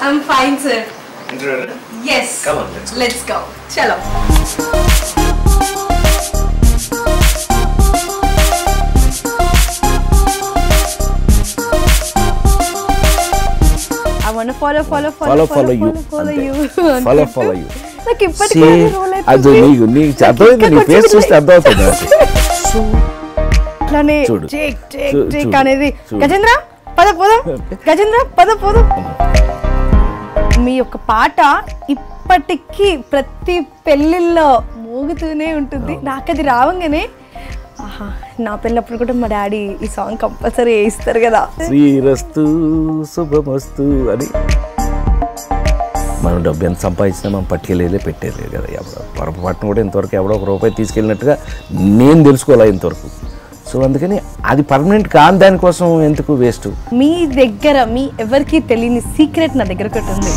I'm fine, sir. Interested? Yes. Come on, let's go. Chalo. I want to follow you. Follow you. Like ippatiki role adu nee chadavindi nee face chuste ardavutunda so atlane take anedi Gajendra pada podam మీ యొక్క పాట ఇప్పటికీ ప్రతి పెళ్ళిళ్ళలో మోగుతూనే ఉంటుంది. నాకు అది రావంగానే నా పెళ్ళప్పుడు కూడా మా డాడీ ఈ సాంగ్ కంపల్సరీ వేయిస్తారు కదా, శ్రీరస్తు శుభమస్తు అని. మనం డబ్బు ఎంత సంపాదించినా మనం పట్టుకెళ్ళేదే పెట్టేది కదా. పొరపాటున కూడా ఇంతవరకు ఎవడో ఒక రూపాయి తీసుకెళ్ళినట్టుగా నేను తెలుసుకోవాలి ఇంతవరకు. సో అందుకని అది పర్మనెంట్ కాని దానికోసం ఎందుకు వేస్ట్. మీ దగ్గర మీ ఎవరికి తెలియని సీక్రెట్ నా దగ్గర ఒకటి ఉంది.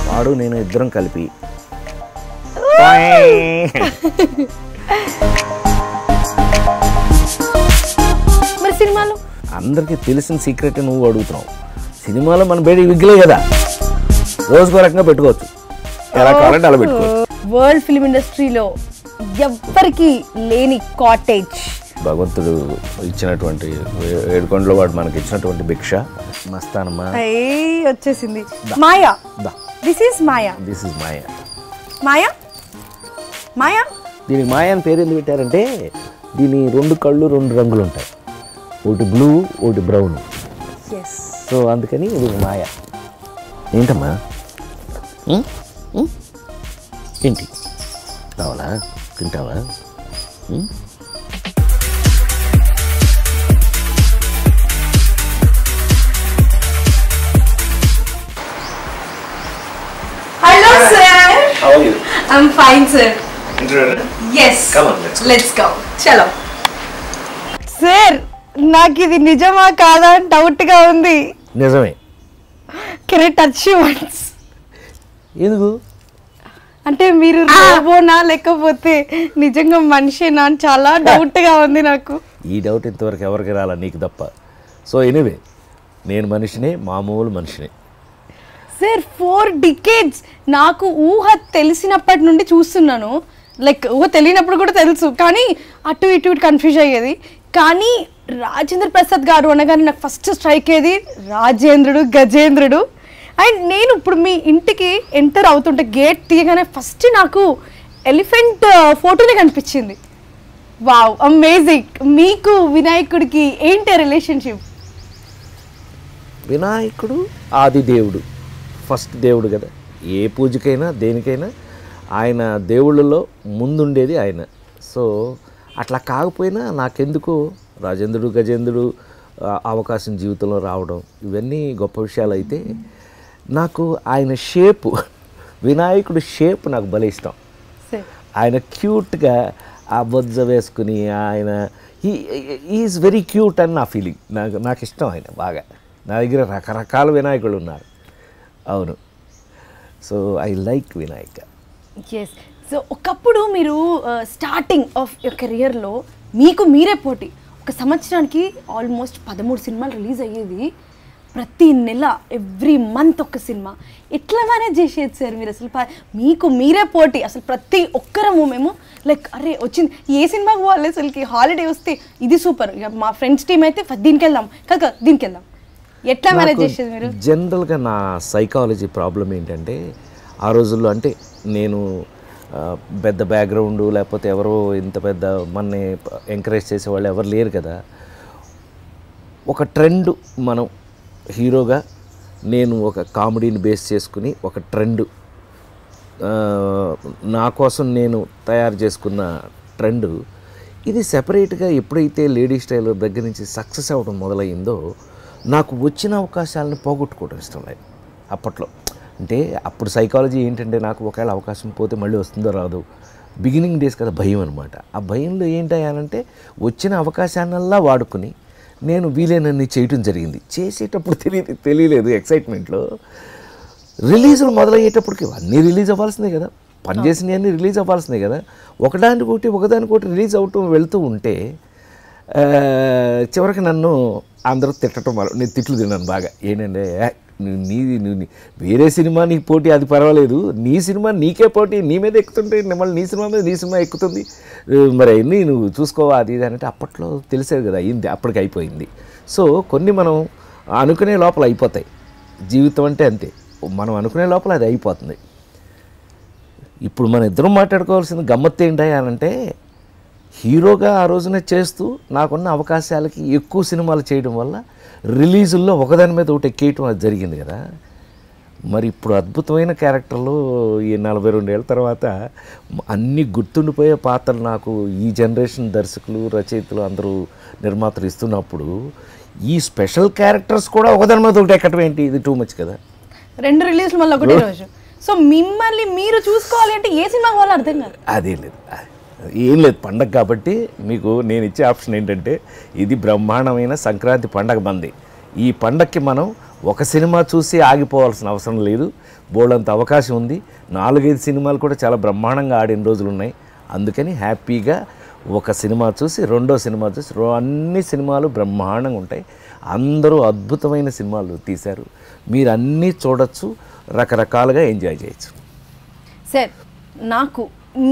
వాడు నేను ఇద్దరం కలిపి మరి సినిమాలో అందరికీ తెలిసిన సీక్రెట్ నువ్వు అడుగుతున్నావు. సినిమాలో మన బయట విగ్గులే కదా, రోజుకో రకంగా పెట్టుకోవచ్చు, ఎలా కావాలంటే అలా పెట్టుకోవచ్చు. వరల్డ్ ఫిల్మ్ ఇండస్ట్రీలో ఎవ్వరికి లేని కాటేజ్ భగవంతుడు ఇచ్చినటువంటి ఏడుకొండలో వాడు మనకి ఇచ్చినటువంటి భిక్ష మస్తానమ్మ వచ్చేసింది. Maya, this is Maya. మాయా మాయా దీనికి మాయా అని పేరు ఎందుకు పెట్టారంటే దీని 2 కళ్ళు 2 రంగులు ఉంటాయి, ఒకటి బ్లూ ఒకటి బ్రౌన్. సో అందుకని ఇది మాయా. ఏంటమ్మా ఏంటి కావాలా, తింటావా? Hello sir. How are you? I'm fine sir. Interested? Yes. Come on, let's go. Chalo. Sir, నాకు ఇది నిజమా కాదా అని డౌట్ గా ఉంది. నిజమే. Can I touch you once? ఎందుకు? అంటే మీరు రోబోనా లేకపోతే నిజంగా మనిషేనా అని చాలా డౌట్ గా ఉంది నాకు. ఈ డౌట్ ఇంతవరకు ఎవరికి రాలా, నీకు తప్ప. సో ఎనీవే నేను మనిషినే, మామూలు మనిషినే. సార్ 4 decades నాకు ఊహ తెలిసినప్పటి నుండి చూస్తున్నాను. లైక్ ఊహ తెలియనప్పుడు కూడా తెలుసు, కానీ అటు ఇటు కన్ఫ్యూజ్ అయ్యేది. కానీ రాజేంద్ర ప్రసాద్ గారు అనగానే నాకు ఫస్ట్ స్ట్రైక్ అయ్యేది రాజేంద్రుడు, గజేంద్రుడు. అండ్ నేను ఇప్పుడు మీ ఇంటికి ఎంటర్ అవుతుంటే గేట్ తీయగానే ఫస్ట్ నాకు ఎలిఫెంట్ ఫోటోనే కనిపించింది. Wow, amazing. మీకు వినాయకుడికి ఏంటి రిలేషన్షిప్? వినాయకుడు ఆది దేవుడు, ఫస్ట్ దేవుడు కదా. ఏ పూజకైనా దేనికైనా ఆయన దేవుళ్ళలో ముందుండేది ఆయన. సో అట్లా కాకపోయినా నాకెందుకో రాజేంద్రుడు గజేంద్రుడు అవకాశం జీవితంలో రావడం ఇవన్నీ గొప్ప విషయాలు. అయితే నాకు ఆయన షేపు, వినాయకుడు షేప్ నాకు భలే ఇష్టం. ఆయన క్యూట్గా ఆ బొజ్జ వేసుకుని ఆయన ఈజ్ వెరీ క్యూట్ అని నా ఫీలింగ్. నాకు ఇష్టం ఆయన బాగా. నా దగ్గర రకరకాల వినాయకుడు ఉన్నారు. అవును. So I like Vinayaka. Yes. So ఒకప్పుడు మీరు స్టార్టింగ్ ఆఫ్ యువర్ కెరియర్లో మీకు మీరే పోటీ. ఒక సంవత్సరానికి ఆల్మోస్ట్ 13 సినిమాలు రిలీజ్ అయ్యేది. ప్రతి నెల ఎవ్రీ మంత్ ఒక సినిమా. ఎట్లా మేనేజ్ చేసేది సార్ మీరు? అసలు మీకు మీరే పోటీ. అసలు ప్రతి ఒక్కరము మేము లైక్ అరే వచ్చింది ఏ సినిమాకి పోవాలి, అసలుకి హాలిడే వస్తే ఇది సూపర్, ఇక మా ఫ్రెండ్స్ టీం అయితే దీనికి వెళ్దాం కదా, దీనికి వెళ్దాం. ఎట్లా మేనేజ్ చేసేది మీరు? జనరల్గా నా సైకాలజీ ప్రాబ్లం ఏంటంటే ఆ రోజుల్లో అంటే నేను పెద్ద బ్యాక్గ్రౌండ్ లేకపోతే ఎవరో ఇంత పెద్ద మనని ఎంకరేజ్ చేసేవాళ్ళు ఎవరు లేరు కదా. ఒక ట్రెండ్ మనం హీరోగా నేను ఒక కామెడీని బేస్ చేసుకుని ఒక ట్రెండ్ నా కోసం నేను తయారు చేసుకున్న ట్రెండ్ ఇది సెపరేట్గా ఎప్పుడైతే లేడీ స్టైల్ దగ్గర నుంచి సక్సెస్ అవ్వడం మొదలయ్యిందో నాకు వచ్చిన అవకాశాలను పోగొట్టుకోవడం ఇష్టం లేదు అప్పట్లో. అంటే అప్పుడు సైకాలజీ ఏంటంటే నాకు ఒకవేళ అవకాశం పోతే మళ్ళీ వస్తుందో రాదు, బిగినింగ్ డేస్ కదా భయం అనమాట. ఆ భయంలో ఏంటంటే వచ్చిన అవకాశాన్నల్లా వాడుకుని నేను వీలైనన్ని చేయటం జరిగింది. చేసేటప్పుడు తెలియలేదు ఎక్సైట్మెంట్లో. రిలీజులు మొదలయ్యేటప్పటికి అన్నీ రిలీజ్ అవ్వాల్సిందే కదా, పనిచేసినవి అన్నీ రిలీజ్ అవ్వాల్సిందే కదా. ఒకదానికొకటి రిలీజ్ అవటం వెళ్తూ ఉంటే చివరికి నన్ను అందరూ తిట్టడం, నేను తిట్లు తిన్నాను బాగా. ఏంటంటే వేరే సినిమా నీకు పోటీ అది పర్వాలేదు, నీ సినిమా నీకే పోటీ, నీ మీద ఎక్కుతుంటే మళ్ళీ నీ సినిమా మీద నీ సినిమా ఎక్కుతుంది, మరి అన్నీ నువ్వు చూసుకోవా అది ఇది అంటే అప్పట్లో తెలిసేది కదా, అయింది అప్పటికి అయిపోయింది. సో కొన్ని మనం అనుకునే లోపల అయిపోతాయి, జీవితం అంటే అంతే, మనం అనుకునే లోపల అది అయిపోతుంది. ఇప్పుడు మన ఇద్దరం మాట్లాడుకోవాల్సిన గమ్మత్తు ఏంటి అని అంటే, హీరోగా ఆ రోజున చేస్తూ నాకున్న అవకాశాలకి ఎక్కువ సినిమాలు చేయడం వల్ల రిలీజుల్లో ఒకదాని మీద ఒకటి ఎక్కేయటం అది జరిగింది కదా. మరి ఇప్పుడు అద్భుతమైన క్యారెక్టర్లు ఈ 42 ఏళ్ళ తర్వాత అన్నీ గుర్తుండిపోయే పాత్రలు నాకు ఈ జనరేషన్ దర్శకులు, రచయితలు, అందరూ నిర్మాతలు ఇస్తున్నప్పుడు ఈ స్పెషల్ క్యారెక్టర్స్ కూడా ఒకదాని మీద ఒకటి ఎక్కడం ఏంటి, ఇది టూ మచ్ కదా. 2 రిలీజ్లు మళ్ళీ ఒకటే రోజు. సో మిమ్మల్ని మీరు చూసుకోవాలి అంటే ఏ సినిమాకి వాళ్ళు అర్థం కాదు. అదే లేదు, ఏం లేదు, పండగ కాబట్టి మీకు నేను ఇచ్చే ఆప్షన్ ఏంటంటే, ఇది బ్రహ్మాండమైన సంక్రాంతి పండగ మంది. ఈ పండగకి మనం ఒక సినిమా చూసి ఆగిపోవాల్సిన అవసరం లేదు, బోల్డంత అవకాశం ఉంది. 4-5 సినిమాలు కూడా చాలా బ్రహ్మాండంగా ఆడిన రోజులు ఉన్నాయి. అందుకని హ్యాపీగా ఒక సినిమా చూసి రెండో సినిమా చూసి అన్ని సినిమాలు బ్రహ్మాండంగా ఉంటాయి. అందరూ అద్భుతమైన సినిమాలు తీశారు, మీరు అన్నీ చూడొచ్చు, రకరకాలుగా ఎంజాయ్ చేయొచ్చు. సార్, నాకు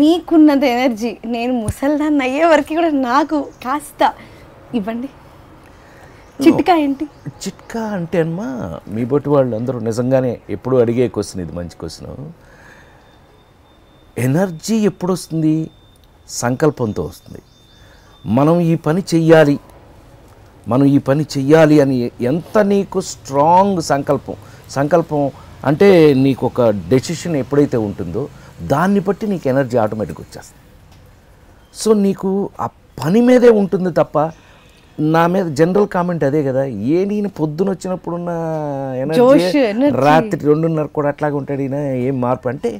మీకున్నది ఎనర్జీ నేను ముసల్దాన్ని అయ్యే వరకు కూడా నాకు కాస్త ఇవ్వండి. చిట్కా ఏంటి? చిట్కా అంటే అమ్మా, మీ బట్టి వాళ్ళు అందరూ నిజంగానే ఎప్పుడు అడిగే క్వశ్చన్ ఇది, మంచి క్వశ్చన్. ఎనర్జీ ఎప్పుడు వస్తుంది? సంకల్పంతో వస్తుంది. మనం ఈ పని చెయ్యాలి, మనం ఈ పని చెయ్యాలి అని ఎంత నీకు స్ట్రాంగ్ సంకల్పం అంటే నీకు ఒక డెసిషన్ ఎప్పుడైతే ఉంటుందో దాన్ని బట్టి నీకు ఎనర్జీ ఆటోమేటిక్గా వచ్చేస్తుంది. సో నీకు ఆ పని మీదే ఉంటుంది తప్ప, నా మీద జనరల్ కామెంట్ అదే కదా, నేను పొద్దున వచ్చినప్పుడున్న ఎనర్జీ రాత్రి 2:30 కూడా అట్లాగే ఉంటాడు ఈయన, ఏం మార్పు అంటే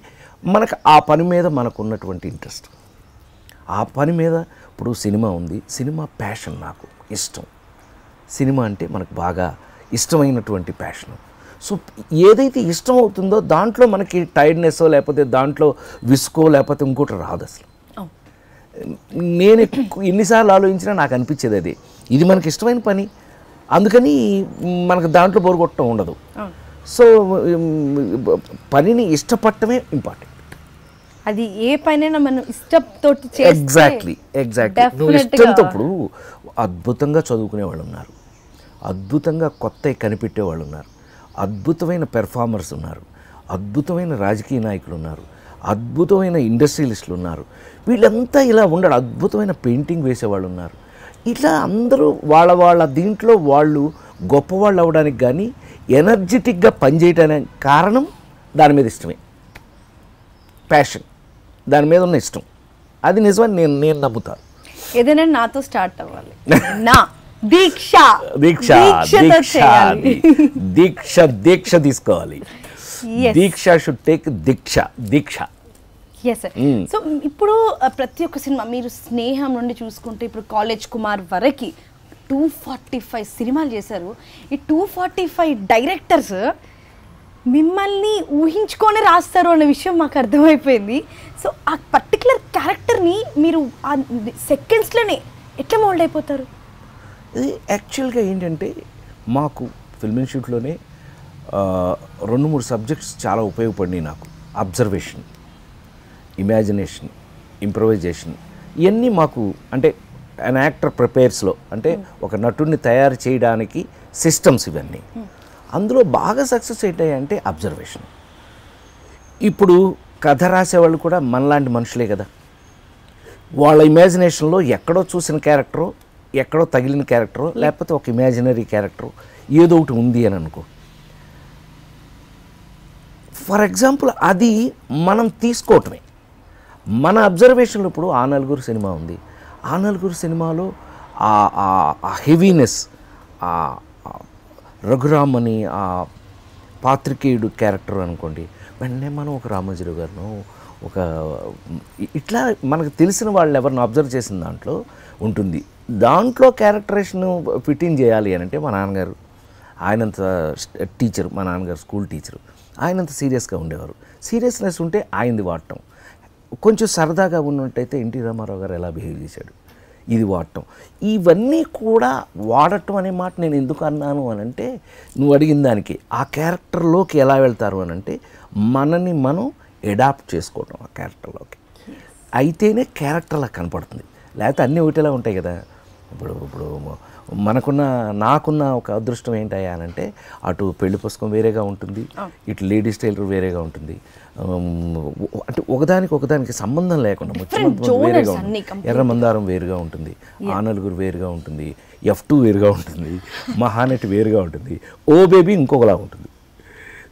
మనకు ఆ పని మీద మనకు ఉన్నటువంటి ఇంట్రెస్ట్, ఆ పని మీద. ఇప్పుడు సినిమా ఉంది, సినిమా ప్యాషన్, నాకు ఇష్టం, సినిమా అంటే మనకు బాగా ఇష్టమైనటువంటి ప్యాషన్. సో ఏదైతే ఇష్టం అవుతుందో దాంట్లో మనకి టైర్డ్నెస్సో లేకపోతే దాంట్లో విసుకో లేకపోతే ఇంకోటి రాదు అసలు. నేను ఎన్నిసార్లు ఆలోచించినా నాకు అనిపించేది అదే, ఇది మనకి ఇష్టమైన పని, అందుకని మనకు దాంట్లో బోరు కొట్టడం ఉండదు. సో పనిని ఇష్టపడటమే ఇంపార్టెంట్. అది ఏ పనైనా మనం ఇష్టంతో ఎగ్జాక్ట్లీ నువ్వు ఇష్టంతో. ఇప్పుడు అద్భుతంగా చదువుకునే వాళ్ళు ఉన్నారు, అద్భుతంగా కొత్త కనిపెట్టే వాళ్ళు ఉన్నారు, అద్భుతమైన పెర్ఫార్మర్స్ ఉన్నారు, అద్భుతమైన రాజకీయ నాయకులు ఉన్నారు, అద్భుతమైన ఇండస్ట్రియలిస్టులు ఉన్నారు. వీళ్ళంతా ఇలా ఉండడు, అద్భుతమైన పెయింటింగ్ వేసేవాళ్ళు ఉన్నారు. ఇట్లా అందరూ వాళ్ళ దీంట్లో వాళ్ళు గొప్పవాళ్ళు అవ్వడానికి కానీ ఎనర్జెటిక్గా పనిచేయడానికి కారణం దాని మీద ఇష్టమే, ప్యాషన్, దాని మీద ఉన్న ఇష్టం. అది నిజమని నేను నమ్ముతాను. ఏదైనా నాతో స్టార్ట్ అవ్వాలి, నా దీక్ష తీసుకోవాలి. దీక్ష షుడ్ టేక్ దీక్ష. సో ఇప్పుడు ప్రతి ఒక్క సినిమా మీరు స్నేహం నుండి చూసుకుంటే ఇప్పుడు కాలేజ్ కుమార్ వరకు 245 సినిమాలు చేశారు. ఈ 245 డైరెక్టర్స్ మిమ్మల్ని ఊహించుకొని రాస్తారు అనే విషయం మాకు అర్థమైపోయింది. సో ఆ పర్టికులర్ క్యారెక్టర్ని మీరు ఆ సెకండ్స్లోనే ఎట్లా మోల్డ్ అయిపోతారు? ఇది యాక్చువల్గా ఏంటంటే, మాకు ఫిల్మ్ ఇన్స్టిట్యూట్లోనే 2-3 సబ్జెక్ట్స్ చాలా ఉపయోగపడినాయి నాకు. అబ్జర్వేషన్, ఇమాజినేషన్, ఇంప్రవైజేషన్, ఇవన్నీ మాకు అంటే అన్ యాక్టర్ ప్రిపేర్స్లో అంటే ఒక నటుడిని తయారు చేయడానికి సిస్టమ్స్ ఇవన్నీ. అందులో బాగా సక్సెస్ ఏంటంటే అబ్జర్వేషన్. ఇప్పుడు కథ రాసేవాళ్ళు కూడా మనలాంటి మనుషులే కదా, వాళ్ళ ఇమాజినేషన్లో ఎక్కడో చూసిన క్యారెక్టరో, ఎక్కడో తగిలిన క్యారెక్టరో, లేకపోతే ఒక ఇమాజినరీ క్యారెక్టరో ఏదో ఒకటి ఉంది అని అనుకో. ఫర్ ఎగ్జాంపుల్ అది మనం తీసుకోవటమే. మన అబ్జర్వేషన్లో ఇప్పుడు ఆ నలుగురు సినిమా ఉంది, ఆ నలుగురు సినిమాలో ఆ హెవీనెస్, రఘురామ్ అని ఆ పాత్రికేయుడు క్యారెక్టర్ అనుకోండి, వెంటనే మనం ఒక రామోజీరావు గారిను ఒక ఇట్లా మనకు తెలిసిన వాళ్ళు ఎవరిని అబ్జర్వ్ చేసిన దాంట్లో ఉంటుంది. దాంట్లో క్యారెక్టరేషన్ ఫిట్టింగ్ చేయాలి అని అంటే మా నాన్నగారు, ఆయనంత టీచరు, మా నాన్నగారు స్కూల్ టీచరు, ఆయనంత సీరియస్గా ఉండేవారు. సీరియస్నెస్ ఉంటే ఆయనది వాడటం, కొంచెం సరదాగా ఉన్నట్టయితే ఎన్టీ రామారావు గారు ఎలా బిహేవ్ చేశాడు, ఇది వాడటం, ఇవన్నీ కూడా వాడటం అనే మాట నేను ఎందుకు అన్నాను అని అంటే, నువ్వు అడిగిన దానికి ఆ క్యారెక్టర్లోకి ఎలా వెళ్తారు అని అంటే మనని మనం ఎడాప్ట్ చేసుకోవటం ఆ క్యారెక్టర్లోకి, అయితేనే క్యారెక్టర్లా కనపడుతుంది. లేకపోతే అన్నీ ఒకటిలా ఉంటాయి కదా. ఇప్పుడు నాకున్న ఒక అదృష్టం ఏంటయ్యా అని అంటే, అటు పెళ్లి పుస్తకం వేరేగా ఉంటుంది, ఇటు లేడీస్ టైలర్ వేరేగా ఉంటుంది. అంటే ఒకదానికి సంబంధం లేకుండా ముఖ్యమంత్రి వేరేగా ఉంటుంది, ఎర్రమందారం వేరుగా ఉంటుంది, ఆ నలుగురు వేరుగా ఉంటుంది, F2 వేరుగా ఉంటుంది, మహానటి వేరుగా ఉంటుంది, ఓ బేబీ ఇంకొకలా ఉంటుంది.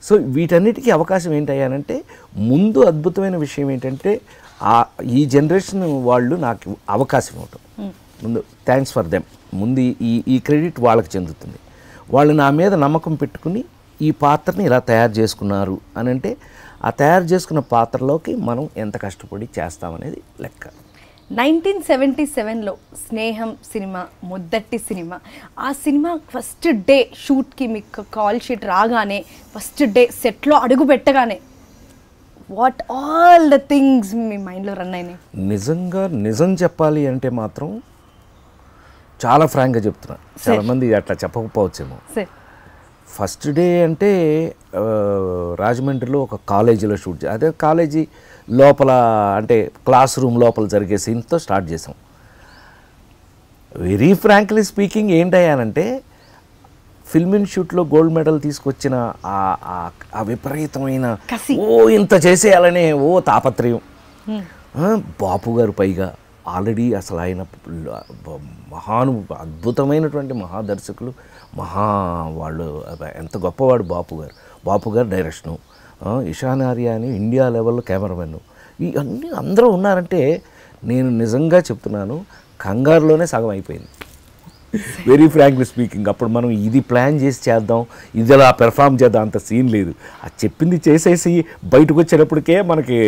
సో వీటన్నిటికీ అవకాశం ఏంటయ్యానంటే, ముందు అద్భుతమైన విషయం ఏంటంటే ఈ జనరేషన్ వాళ్ళు నాకు అవకాశం ఇవ్వటం. ముందు థ్యాంక్స్ ఫర్ దెమ్, ముందు ఈ క్రెడిట్ వాళ్ళకి చెందుతుంది. వాళ్ళు నా మీద నమ్మకం పెట్టుకుని ఈ పాత్రని ఇలా తయారు చేసుకున్నారు అని అంటే, ఆ తయారు చేసుకున్న పాత్రలోకి మనం ఎంత కష్టపడి చేస్తామనేది లెక్క. 1977లో స్నేహం సినిమా మొదటి సినిమా. ఆ సినిమా ఫస్ట్ డే షూట్కి మీకు కాల్ షీట్ రాగానే, ఫస్ట్ డే సెట్లో అడుగు పెట్టగానే వాట్ ఆల్ ద థింగ్స్ మీ మైండ్లో రన్ అయినాయి? నిజం చెప్పాలి అంటే మాత్రం చాలా ఫ్రాంక్గా చెప్తున్నా, చాలామంది అట్లా చెప్పకపోవచ్చేమో. ఫస్ట్ డే అంటే రాజమండ్రిలో ఒక కాలేజీలో షూట్ అదే కాలేజీ లోపల అంటే క్లాస్ రూమ్ లోపల జరిగే సీన్తో స్టార్ట్ చేసాం. వెరీ ఫ్రాంక్లీ స్పీకింగ్ ఏంటయ్యానంటే, ఫిల్మ్ ఇన్స్టిట్యూట్లో గోల్డ్ మెడల్ తీసుకొచ్చిన ఆ విపరీతమైన ఇంత చేసేయాలనే తాపత్రయం. బాపు గారు పైగా ఆల్రెడీ అసలు ఆయన అద్భుతమైనటువంటి మహాదర్శకులు, వాళ్ళు ఎంత గొప్పవాడు బాపు గారు డైరెక్షను, ఇషాన్ ఆర్య అని ఇండియా లెవెల్లో కెమెరామెన్, ఇవన్నీ అందరూ ఉన్నారంటే నేను నిజంగా చెప్తున్నాను కంగారులోనే సగం అయిపోయింది. Very frankly speaking. అప్పుడు మనం ఇది ప్లాన్ చేసి చేద్దాం, ఇది అలా పెర్ఫామ్ చేద్దాం, అంత సీన్ లేదు. అది చెప్పింది చేసేసి బయటకు వచ్చేటప్పటికే మనకి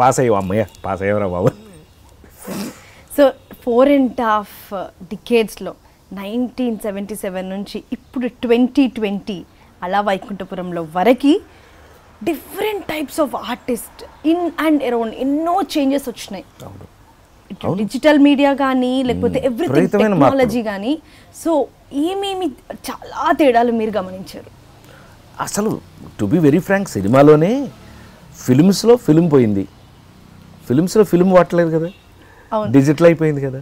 పాస్ అయ్యాం, అమ్మయ్య పాస్ అయ్యారా బాబు. సో 4.5 డికేడ్స్లో 1977 నుంచి ఇప్పుడు 2020 అలా వైకుంఠపురంలో వరకు different types of artist in and around ఎన్నో చేంజెస్ వచ్చినాయి. డిజిటల్ మీడియా కానీ లేకపోతే ఎవ్రీథింగ్ టెక్నాలజీ కానీ. సో ఏమేమి చాలా తేడాలు మీరు గమనించారు? అసలు టు బి వెరీ ఫ్రాంక్, సినిమాలోనే ఫిల్మ్స్లో ఫిల్మ్ పోయింది, ఫిల్మ్స్లో ఫిల్మ్ వాడలేదు కదా, డిజిటల్ అయిపోయింది కదా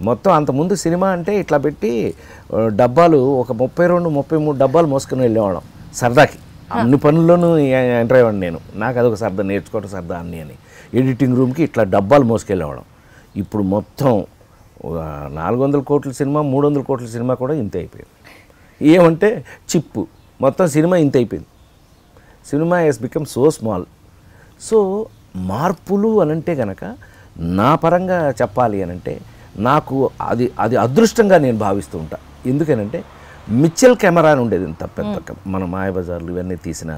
మొత్తం. అంతకుముందు సినిమా అంటే ఇట్లా పెట్టి డబ్బాలు ఒక 32-33 డబ్బాలు మోసుకుని వెళ్ళేవాళ్ళం సరదాకి. అన్ని పనుల్లోనూ ఎంటర్ అయ్యేవాడిని నేను, నాకు అదొక సరదా, నేర్చుకోవడం సరదా అన్నీ అని. ఎడిటింగ్ రూమ్కి ఇట్లా డబ్బాలు మోసుకెళ్ళేవాళ్ళం. ఇప్పుడు మొత్తం 400 కోట్ల సినిమా, 300 కోట్ల సినిమా కూడా ఇంతే అయిపోయింది. ఏమంటే చిప్పు మొత్తం సినిమా ఇంత అయిపోయింది. Cinema has become so small. So మార్పులు అనంటే కనుక నా పరంగా చెప్పాలి అనంటే నాకు అది అదృష్టంగా నేను భావిస్తూ ఉంటా. ఎందుకనంటే మిచెల్ కెమెరా అని ఉండేది, ఇంత పెద్ద మన మాయాబజార్లు ఇవన్నీ తీసిన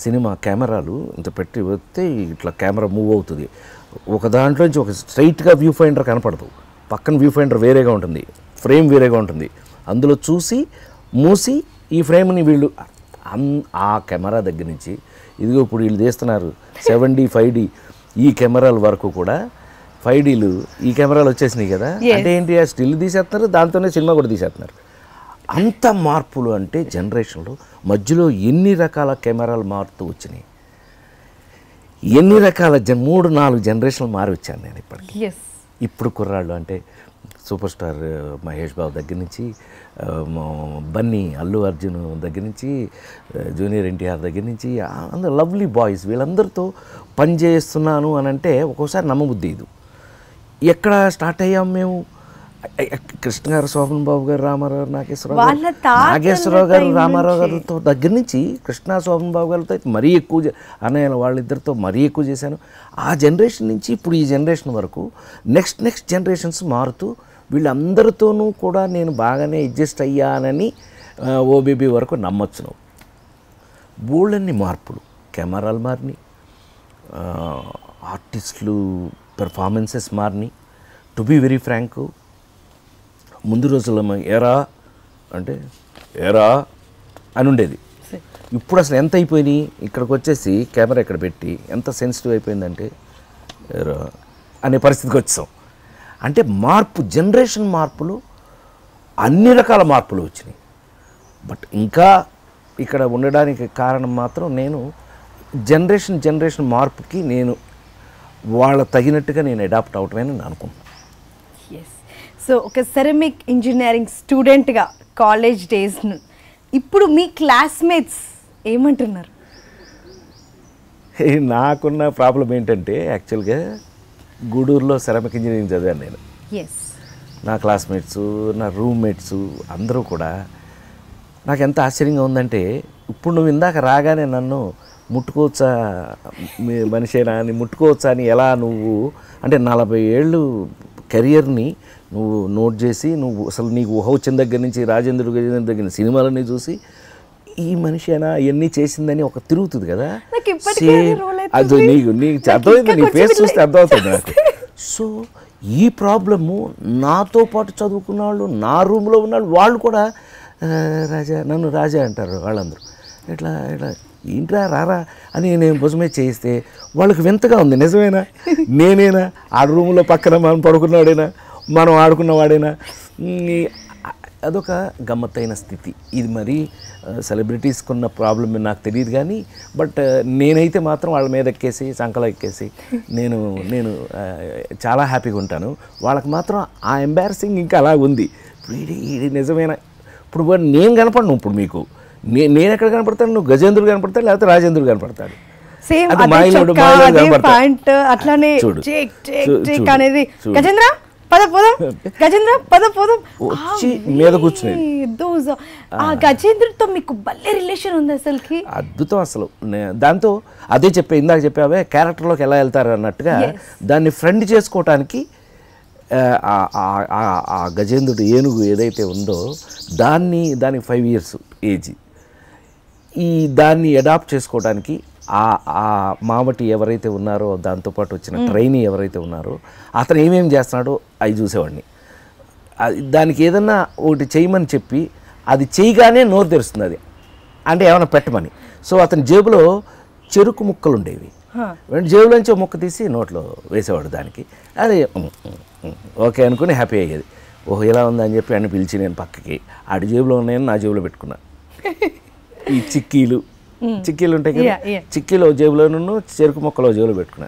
సినిమా కెమెరాలు ఇంత పెట్టి వస్తే ఇట్లా కెమెరా మూవ్ అవుతుంది. ఒక దాంట్లో నుంచి ఒక స్ట్రైట్గా వ్యూ ఫైండర్ కనపడదు, పక్కన వ్యూ ఫైండర్ వేరేగా ఉంటుంది, ఫ్రేమ్ వేరేగా ఉంటుంది. అందులో చూసి మూసి ఈ ఫ్రేమ్ని వీళ్ళు ఆ కెమెరా దగ్గర నుంచి ఇదిగో ఇప్పుడు వీళ్ళు తీస్తున్నారు 7D 5D ఈ కెమెరాల వరకు కూడా 5Dలు ఈ కెమెరాలు వచ్చేసినాయి కదా. అంటే ఏంటి, ఆ స్టిల్ తీసేస్తున్నారు, దాంతోనే సినిమా కూడా తీసేస్తున్నారు. అంత మార్పులు అంటే జనరేషన్లో మధ్యలో ఎన్ని రకాల కెమెరాలు మారుతూ వచ్చినాయి, ఎన్ని రకాల 3-4 జనరేషన్లు మారి వచ్చాను నేను ఇప్పటికి. ఇప్పుడు కుర్రాళ్ళు అంటే సూపర్ స్టార్ మహేష్ బాబు దగ్గర నుంచి బన్నీ అల్లు అర్జున్ దగ్గర నుంచి జూనియర్ ఎన్టీఆర్ దగ్గర నుంచి అందరూ లవ్లీ బాయ్స్, వీళ్ళందరితో పనిచేస్తున్నాను అని అంటే ఒక్కోసారి నమ్మబుద్ధి ఇది. ఎక్కడ స్టార్ట్ అయ్యాం మేము, కృష్ణ గారు, శోభన్ బాబు గారు, రామారావు, నాగేశ్వరరావు గారు, రామారావు గారితో దగ్గర నుంచి కృష్ణ, శోభన్ బాబు గారితో మరీ ఎక్కువ, అన్నయ్య వాళ్ళిద్దరితో మరీ ఎక్కువ చేశాను. ఆ జనరేషన్ నుంచి ఇప్పుడు ఈ జనరేషన్ వరకు నెక్స్ట్ జనరేషన్స్ మారుతూ వీళ్ళందరితోనూ కూడా నేను బాగానే అడ్జస్ట్ అయ్యానని ఓబీబీ వరకు నమ్మొచ్చు. నువ్వు బోల్డన్ని మార్పులు, కెమెరాలు మారినాయి, ఆర్టిస్టులు పెర్ఫార్మెన్సెస్ మారినాయి. టు బీ వెరీ ఫ్రాంక్, ముందు రోజుల్లో ఏరా అంటే ఏరా అని ఉండేది. ఇప్పుడు అసలు ఎంత అయిపోయినాయి, ఇక్కడికి వచ్చేసి కెమెరా ఇక్కడ పెట్టి ఎంత సెన్సిటివ్ అయిపోయిందంటే ఏరా అనే పరిస్థితికి వచ్చాం. అంటే మార్పు, జనరేషన్ మార్పులు, అన్ని రకాల మార్పులు వచ్చినాయి. బట్ ఇంకా ఇక్కడ ఉండడానికి కారణం మాత్రం నేను జనరేషన్ మార్పుకి నేను వాళ్ళ తగినట్టుగా నేను అడాప్ట్ అవటమే నేను అనుకుంటున్నాను. ఎస్. సో ఒక సెరమిక్ ఇంజనీరింగ్ స్టూడెంట్గా కాలేజ్ డేస్ ఇప్పుడు మీ క్లాస్మేట్స్ ఏమంటున్నారు? నాకున్న ప్రాబ్లం ఏంటంటే యాక్చువల్గా గూడూరులో సెరమిక్ ఇంజనీరింగ్ చదివాను నేను. ఎస్. నా క్లాస్మేట్స్, నా రూమ్మేట్స్ అందరూ కూడా నాకు ఎంత ఆశ్చర్యంగా ఉందంటే, ఇప్పుడు నువ్వు ఇందాక రాగానే నన్ను ముట్టుకోవచ్చా మనిషేనా అని ముట్టుకోవచ్చా అని ఎలా నువ్వు అంటే 40 ఏళ్ళు కెరియర్ని నువ్వు నోట్ చేసి నువ్వు అసలు నీకు ఊహ వచ్చిన దగ్గర నుంచి రాజేంద్రుడు గజేంద్రుడు దగ్గర సినిమాలన్నీ చూసి ఈ మనిషి ఎన్ని చేసిందని ఒక తిరుగుతుంది కదా. అది నీకు అర్థమైంది, నీ ఫేస్ చూస్తే అర్థమవుతుంది నాకు. సో ఈ ప్రాబ్లము నాతో పాటు చదువుకున్న వాళ్ళు, నా రూమ్లో ఉన్న వాళ్ళు కూడా రాజా, నన్ను రాజా అంటారు వాళ్ళందరూ. ఇట్లా ఇట్లా ఏంట్రా రారా అని నేను భుజమే చేయిస్తే వాళ్ళకి వింతగా ఉంది. నిజమేనా, నేనేనా ఆ రూమ్లో పక్కన మనం పడుకున్నవాడేనా, మనం ఆడుకున్నవాడేనా? అదొక గమ్మత్తైన స్థితి. ఇది మరి సెలబ్రిటీస్కి ఉన్న ప్రాబ్లం నాకు తెలియదు కానీ, బట్ నేనైతే మాత్రం వాళ్ళ మీద ఎక్కేసి సంకలో ఎక్కేసి నేను చాలా హ్యాపీగా ఉంటాను. వాళ్ళకి మాత్రం ఆ ఎంబారసింగ్ ఇంకా అలా ఉంది. ఇది నిజమేనా? ఇప్పుడు నేను కనపడను, ఇప్పుడు మీకు నేను ఎక్కడ కనపడతాను? నువ్వు గజేంద్రుడు కనపడతాడు, లేకపోతే రాజేంద్రుడు కనపడతాడు. వచ్చి మీద కూర్చుని ఆ గజేంద్రుడితో మీకు భలే రిలేషన్ ఉంది అసలుకి. అద్భుతం అసలు. దాంతో అదే ఇందాక చెప్పావే క్యారెక్టర్లోకి ఎలా వెళ్తారు అన్నట్టుగా దాన్ని ఫ్రెండ్ చేసుకోవటానికి ఆ గజేంద్రుడు ఏనుగు ఏదైతే ఉందో దానికి 5 years ఏజ్. దాన్ని అడాప్ట్ చేసుకోవడానికి ఆ మావటి ఎవరైతే ఉన్నారో, దాంతోపాటు వచ్చిన ట్రైనీ ఎవరైతే ఉన్నారో, అతను ఏమేమి చేస్తున్నాడో అవి చూసేవాడిని. దానికి ఏదన్నా ఒకటి చేయమని చెప్పి అది చేయగానే నోరు తెరుస్తుంది అది, అంటే ఏమైనా పెట్టమని. సో అతని జేబులో చెరుకు ముక్కలు ఉండేవి, జేబులోంచి ముక్క తీసి నోట్లో వేసేవాడు దానికి. అది ఓకే అనుకుని హ్యాపీ అయ్యేది. ఓహో ఇలా ఉందని చెప్పి అన్ని పిలిచి నేను పక్కకి ఆడి జేబులో ఉన్నాయని నా జేబులో పెట్టుకున్నా. ఈ చిక్కీలు ఉంటాయి కదా, చిక్కీలో జేబులోనూ చెరుకు మొక్కలో జేబులో పెట్టుకున్నా.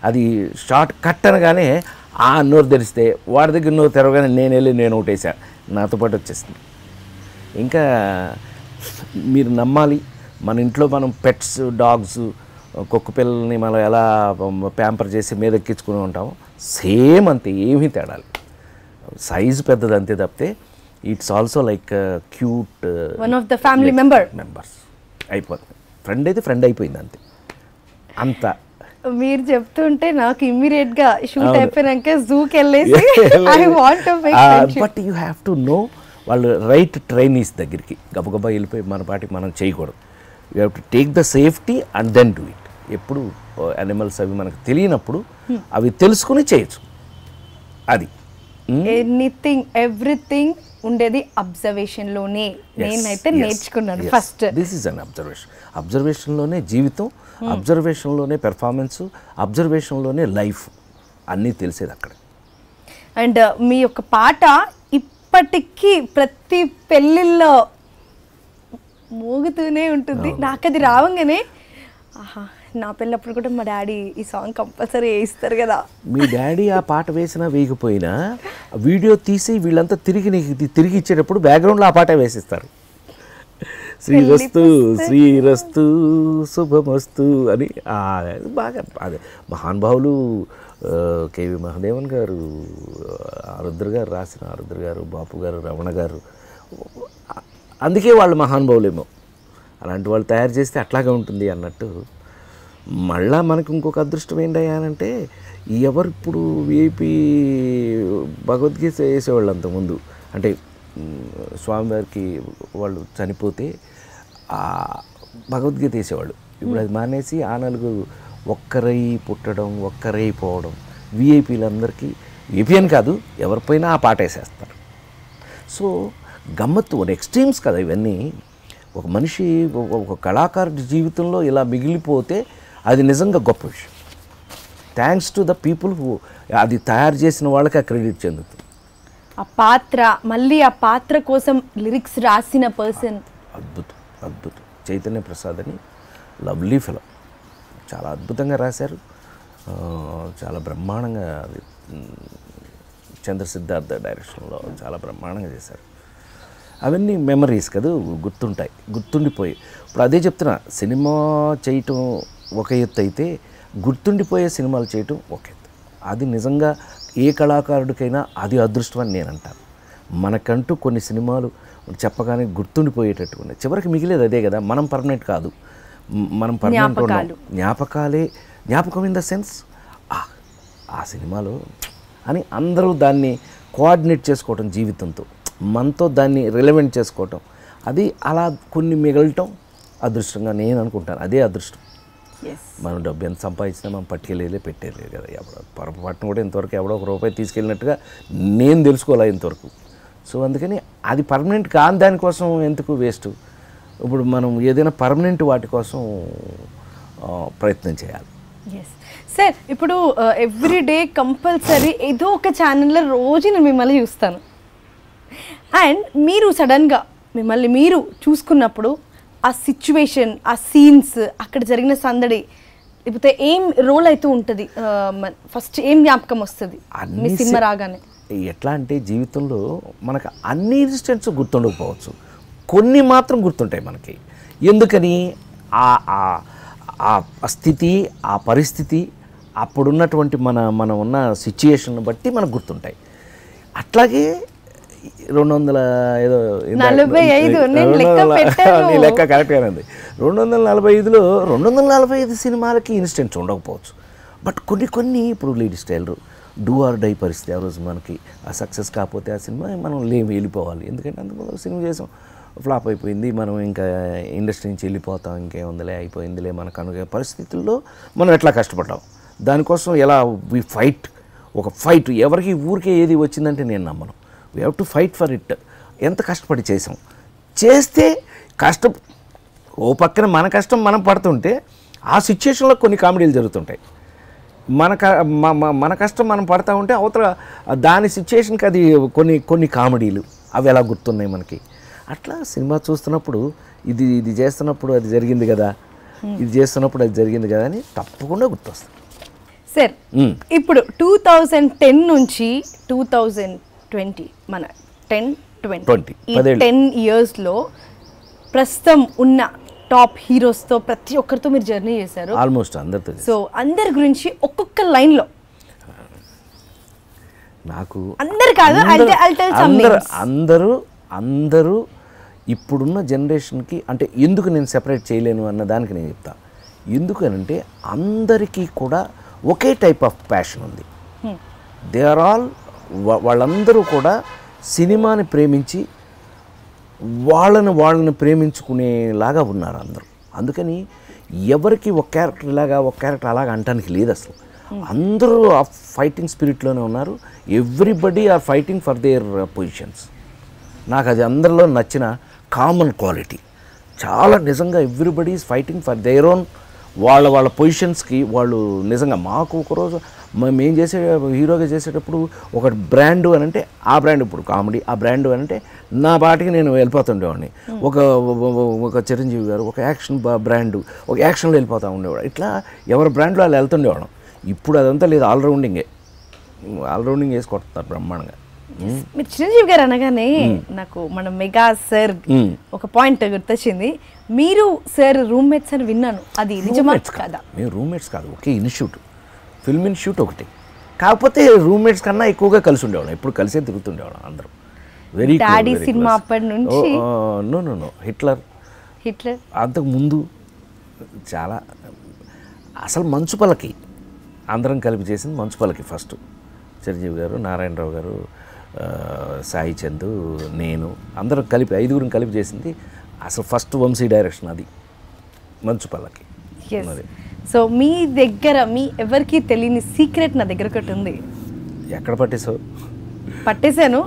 అది షార్ట్ కట్ అనగానే ఆ నోరు తెరిస్తే వాడి దగ్గర నోరు తెరవగానే నేను ఒకటేసా, నాతో పాటు వచ్చేసింది. ఇంకా మీరు నమ్మాలి, మన ఇంట్లో మనం పెట్స్, డాగ్స్, కుక్క పిల్లల్ని మనం ఎలా ప్యాంపర్ చేసి మీద ఎక్కించుకుని ఉంటాము, సేమ్ అంతే, ఏమీ తేడాలి. సైజు పెద్దది అంతే తప్పితే it's also like cute one of the family members అయిపోతుంది. ఫ్రెండ్ అయితే ఫ్రెండ్ అయిపోయింది అంతే. అంత మీరు చెప్తుంటే నాకు ఇమ్మీడియట్ గా షూట్ అయిపోయినాక జూకి వెళ్ళేసి I want to make friendship. But you have to know వాళ్ళు రైట్ ట్రైనీస్ దగ్గరికి గబగబా వెళ్ళిపోయి మన పాటికి మనం చేయకూడదు. You have to take the safety and then do it. ఎప్పుడు యానిమల్స్ అవి మనకు తెలియనప్పుడు అవి తెలుసుకుని చేయొచ్చు. అది ఎవ్రీథింగ్ ఉండేది అబ్జర్వేషన్ లోనే. నేనైతే నేర్చుకున్నాను ఫస్ట్. దిస్ ఈజ్ అన్ అబ్జర్వేషన్లోనే జీవితం, అబ్జర్వేషన్లోనే పెర్ఫార్మెన్స్, అబ్జర్వేషన్లోనే లైఫ్ అన్నీ తెలిసేది అక్కడ. అండ్ మీ యొక్క పాట ఇప్పటికీ ప్రతి పెళ్ళిళ్ళలో మోగుతూనే ఉంటుంది. నాకు అది రావంగానే ఆహా, నా పెళ్ళప్పుడు కూడా మా డాడీ ఈ సాంగ్ కంపల్సరీ వేయిస్తారు కదా. మీ డాడీ ఆ పాట వేసినా వేయకపోయినా వీడియో తీసి వీళ్ళంతా తిరిగి ఇచ్చేటప్పుడు బ్యాక్గ్రౌండ్లో ఆ పాట వేసిస్తారు. శ్రీరస్తు శుభమస్తు అని బాగా అదే మహానుభావులు కేవి మహాదేవన్ గారు, ఆరుద్ర గారు రాసిన, ఆరుద్ర గారు, బాపు గారు, రమణ గారు, అందుకే వాళ్ళు మహానుభావులేమో. అలాంటి వాళ్ళు తయారు చేస్తే అట్లాగే ఉంటుంది అన్నట్టు. మళ్ళా మనకు ఇంకొక అదృష్టం ఏంటంటే ఎవరు ఇప్పుడు విఐపి భగవద్గీత వేసేవాళ్ళు అంతకుముందు, అంటే స్వామివారికి వాళ్ళు చనిపోతే భగవద్గీత వేసేవాళ్ళు. ఇప్పుడు అది మానేసి ఆ నలుగురు ఒక్కరై పుట్టడం, ఒక్కరై పోవడం. విఐపీలందరికీ, విఐపీ అని కాదు ఎవరిపైనా ఆ పాట వేసేస్తారు. సో గమ్మత్తు, ఎక్స్ట్రీమ్స్ కదా ఇవన్నీ. ఒక మనిషి, ఒక కళాకారుడి జీవితంలో ఇలా మిగిలిపోతే అది నిజంగా గొప్ప విషయం. Thanks to the people who అది తయారు చేసిన వాళ్ళకి ఆ క్రెడిట్ చెందుతుంది. ఆ పాత్ర, మళ్ళీ ఆ పాత్ర కోసం లిరిక్స్ రాసిన పర్సన్ అద్భుతం అద్భుతం. చైతన్య ప్రసాద్ అని లవ్లీ ఫిలం, చాలా అద్భుతంగా రాశారు, చాలా బ్రహ్మాండంగా అది చంద్ర సిద్ధార్థ డైరెక్షన్లో చాలా బ్రహ్మాండంగా చేశారు. అవన్నీ మెమరీస్ కదా, గుర్తుంటాయి, గుర్తుండిపోయి. ఇప్పుడు అదే చెప్తున్నా, సినిమా చేయటం ఒక ఎత్తు అయితే గుర్తుండిపోయే సినిమాలు చేయటం ఒక ఎత్తు. అది నిజంగా ఏ కళాకారుడికైనా అది అదృష్టం అని నేను అంటాను. మనకంటూ కొన్ని సినిమాలు చెప్పగానే గుర్తుండిపోయేటట్టు ఉన్నాయి. చివరికి మిగిలేదు అదే కదా, మనం పర్మనెంట్ కాదు, మనం పర్మనెంట్ జ్ఞాపకాలే. జ్ఞాపకం ఇన్ ద సెన్స్ ఆ సినిమాలో అని అందరూ దాన్ని కోఆర్డినేట్ చేసుకోవటం, జీవితంతో మనతో దాన్ని రిలవెంట్ చేసుకోవటం, అది అలా కొన్ని మిగలటం అదృష్టంగా నేను అనుకుంటాను. అదే అదృష్టం. మనం డబ్బు ఎంత సంపాదించినా మనం పట్టుకెళ్ళేలే పెట్టేయలేదు కదా. ఎవడో పొరపాటును కూడా ఇంతవరకు ఎవడో ఒక రూపాయి తీసుకెళ్ళినట్టుగా నేను తెలుసుకోలే ఇంతవరకు. సో అందుకని అది పర్మనెంట్ కాని దానికోసం ఎందుకు వేస్ట్. ఇప్పుడు మనం ఏదైనా పర్మనెంట్ వాటి కోసం ప్రయత్నం చేయాలి. సార్, ఇప్పుడు ఎవ్రీడే కంపల్సరీ ఏదో ఒక ఛానల్లో రోజు నేను మిమ్మల్ని చూస్తాను. అండ్ మీరు సడన్గా మిమ్మల్ని మీరు చూసుకున్నప్పుడు ఆ సిచ్యువేషన్, ఆ సీన్స్, అక్కడ జరిగిన సందడి, లేకపోతే ఏం రోల్ అవుతూ ఉంటుంది, ఫస్ట్ ఏం జ్ఞాపకం వస్తుంది మీ సినిమా రాగానే? ఎట్లా అంటే జీవితంలో మనకు అన్ని ఇన్సిడెంట్స్ గుర్తుండకపోవచ్చు, కొన్ని మాత్రం గుర్తుంటాయి మనకి. ఎందుకని ఆ స్థితి, ఆ పరిస్థితి, అప్పుడున్నటువంటి మన ఉన్న సిచ్యుయేషన్ బట్టి మనకు గుర్తుంటాయి. అట్లాగే 200 ఏదో 45 లెక్క కరెక్ట్గానే ఉంది. 245లో 245 సినిమాలకి ఇన్సిడెంట్స్ ఉండకపోవచ్చు. బట్ కొన్ని ఇప్పుడు ladies tailor do or die పరిస్థితి. ఆ రోజు మనకి ఆ సక్సెస్ కాకపోతే ఆ సినిమా మనం వెళ్ళిపోవాలి. ఎందుకంటే అందులో సినిమా చేసాం, ఫ్లాప్ అయిపోయింది, మనం ఇంకా ఇండస్ట్రీ నుంచి వెళ్ళిపోతాం, ఇంకేముందిలే అయిపోయిందిలే మనకు అనుకునే పరిస్థితుల్లో మనం ఎట్లా కష్టపడ్డాం. దానికోసం ఎలా ఒక ఫైట్ ఎవరికి ఊరికే ఏది వచ్చిందంటే నేను నమ్మను. We have to fight for it. ఎంత కష్టపడి చేస్తే ఓ పక్కన మన కష్టం మనం పడుతుంటే ఆ సిచ్యుయేషన్లో కొన్ని కామెడీలు జరుగుతుంటాయి. మన కష్టం మనం పడతా ఉంటే అవతల దాని సిచ్యుయేషన్కి అది కొన్ని కామెడీలు అవి ఎలా గుర్తున్నాయి మనకి. అట్లా సినిమా చూస్తున్నప్పుడు ఇది చేస్తున్నప్పుడు అది జరిగింది కదా, ఇది చేస్తున్నప్పుడు అది జరిగింది కదా అని తప్పకుండా గుర్తొస్తుంది. సార్, ఇప్పుడు 2010 నుంచి 2020 మన 10 ఇయర్స్లో ప్రస్తుతం ఉన్న టాప్ హీరోస్తో ప్రతి ఒక్కరితో మీరు జర్నీ చేశారు, ఆల్మోస్ట్ అందరితో. సో అందరి గురించి ఒక్కొక్క లైన్లో నాకు అందరు కాదు, అందరూ ఇప్పుడున్న జనరేషన్కి అంటే ఎందుకు నేను సెపరేట్ చేయలేను అన్న దానికి నేను చెప్తా. ఎందుకనంటే అందరికీ కూడా ఒకే టైప్ ఆఫ్ ప్యాషన్ ఉంది. దే ఆర్ ఆల్ వాళ్ళందరూ కూడా సినిమాని ప్రేమించి వాళ్ళని ప్రేమించుకునేలాగా ఉన్నారు అందరూ. అందుకని ఎవరికి ఒక క్యారెక్టర్ ఇలాగా ఒక క్యారెక్టర్ అలాగా అంటానికి లేదు అసలు. అందరూ ఆ ఫైటింగ్ స్పిరిట్లోనే ఉన్నారు. Everybody are fighting for their positions. నాకు అది అందరిలో నచ్చిన కామన్ క్వాలిటీ. చాలా నిజంగా everybody is fighting for their own వాళ్ళ పొజిషన్స్కి వాళ్ళు. నిజంగా మాకు ఒకరోజు మేము హీరోగా చేసేటప్పుడు ఒక బ్రాండు అని అంటే ఆ బ్రాండ్, ఇప్పుడు కామెడీ ఆ బ్రాండు అని అంటే నా పాటికి నేను వెళ్ళిపోతుండేవాడిని. ఒక చిరంజీవి గారు ఒక యాక్షన్ బ్రాండు, ఒక యాక్షన్లో వెళ్ళిపోతూ ఉండేవాడు. ఇట్లా ఎవరి బ్రాండ్లో వాళ్ళు వెళ్తుండేవాళ్ళం. ఇప్పుడు అదంతా లేదు, ఆల్రౌండింగ్ వేసి కొడుతున్నారు బ్రహ్మాండంగా. మీరు చిరంజీవి గారు అనగానే నాకు మన మెగా సార్ ఒక పాయింట్ గుర్తొచ్చింది. మీరు సార్ రూమ్మేట్స్ అని విన్నాను, అది నిజమా కాదా? మేము రూమ్మేట్స్ కాదు, ఒకే ఇన్స్టిట్యూట్, ఫిల్మ్ ఇన్స్టిట్యూట్ ఒకటి. కాకపోతే రూమ్మేట్స్ కన్నా ఎక్కువగా కలిసి ఉండేవాళ్ళం, ఎప్పుడు కలిసే తిరుగుతుండేవాళ్ళం అందరం. వెరీ డాడీ సినిమా అప్పటి నుంచి. నో హిట్లర్ అంతకు ముందు చాలా. అసలు మంచుపల్లకి అందరం కలిపి చేసింది మంచుపల్లకి ఫస్ట్. చిరంజీవి గారు, నారాయణరావు గారు, సాయి చందు, నేను అందరం కలిపి 5గురం కలిపి చేసింది అసలు ఫస్ట్ వంశీ డైరెక్షన్ అది మంచుపల్లకి. సో మీ దగ్గర మీ ఎవరికి తెలియని సీక్రెట్ నా దగ్గర ఒకటి ఉంది. ఎక్కడ పట్టేశాను.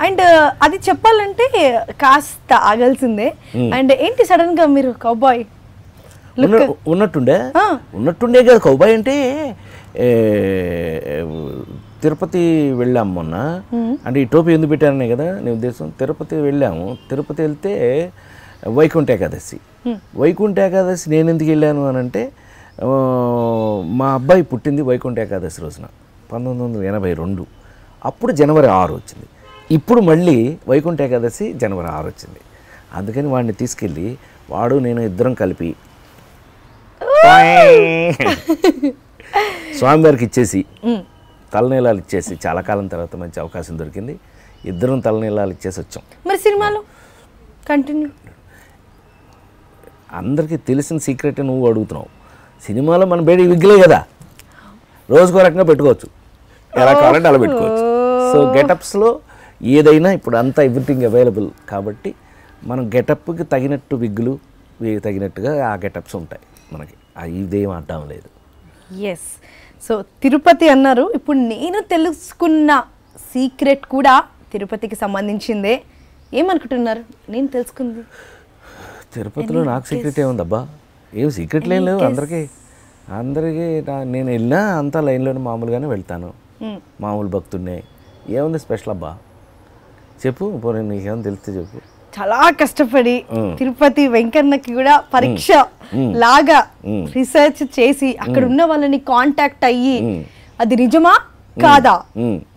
అండ్ అది చెప్పాలంటే కాస్త ఆగాల్సిందే. అండ్ ఏంటి సడన్ గా మీరు కౌబాయ్? ఉన్నట్టుండే కదా కౌబాయ్ అంటే. తిరుపతి వెళ్ళాం మొన్న, అంటే ఈ టోపీ ఎందుకు పెట్టారనే కదా నీ ఉద్దేశం. తిరుపతి వెళ్ళాము, తిరుపతి వెళ్తే వైకుంఠ ఏకాదశి. వైకుంఠ ఏకాదశి నేను ఎందుకు వెళ్ళాను అని అంటే, మా అబ్బాయి పుట్టింది వైకుంఠ ఏకాదశి రోజున 1982. అప్పుడు జనవరి 6 వచ్చింది. ఇప్పుడు మళ్ళీ వైకుంఠ ఏకాదశి జనవరి 6 వచ్చింది. అందుకని వాడిని తీసుకెళ్ళి వాడు నేను ఇద్దరం కలిపి స్వామివారికి ఇచ్చేసి తలనీలాలు ఇచ్చేసి, చాలా కాలం తర్వాత మంచి అవకాశం దొరికింది, ఇద్దరం తలనీలాలు ఇచ్చేసి వచ్చాం. మరి సినిమాలో కంటిన్యూ అందరికీ తెలిసిన సీక్రెట్ నువ్వు అడుగుతున్నావు. సినిమాలో మన బేడి విగ్గులే కదా, రోజుకో రకంగా పెట్టుకోవచ్చు, ఎలా కావాలంటే అలా పెట్టుకోవచ్చు. సో గెటప్స్లో ఏదైనా ఇప్పుడు అంతా ఎవ్రీథింగ్ అవైలబుల్ కాబట్టి మనం గెటప్కి తగినట్టు విగ్గులు తగినట్టుగా ఆ గెటప్స్ ఉంటాయి మనకి, ఇదేం అడ్డం లేదు. ఎస్. సో తిరుపతి అన్నారు, ఇప్పుడు నేను తెలుసుకున్న సీక్రెట్ కూడా తిరుపతికి సంబంధించిందే. ఏమనుకుంటున్నారు నేను తెలుసుకుంది? తిరుపతిలో నాకు సీక్రెట్ ఏముందబ్బా, ఏం సీక్రెట్లు ఏం లేవు. అందరికీ నేను వెళ్ళినా అంతా లైన్లోనే మామూలుగానే వెళ్తాను, మామూలు భక్తుడినే. ఏముంది స్పెషల్ అబ్బా చెప్పు, పోనీ నీకేమో తెలిస్తే చెప్పు. చాలా కష్టపడి తిరుపతి వెంకన్నకి కూడా పరీక్ష లాగా రీసెర్చ్ చేసి అక్కడ ఉన్న వాళ్ళని కాంటాక్ట్ అయ్యి అది నిజమా కాదా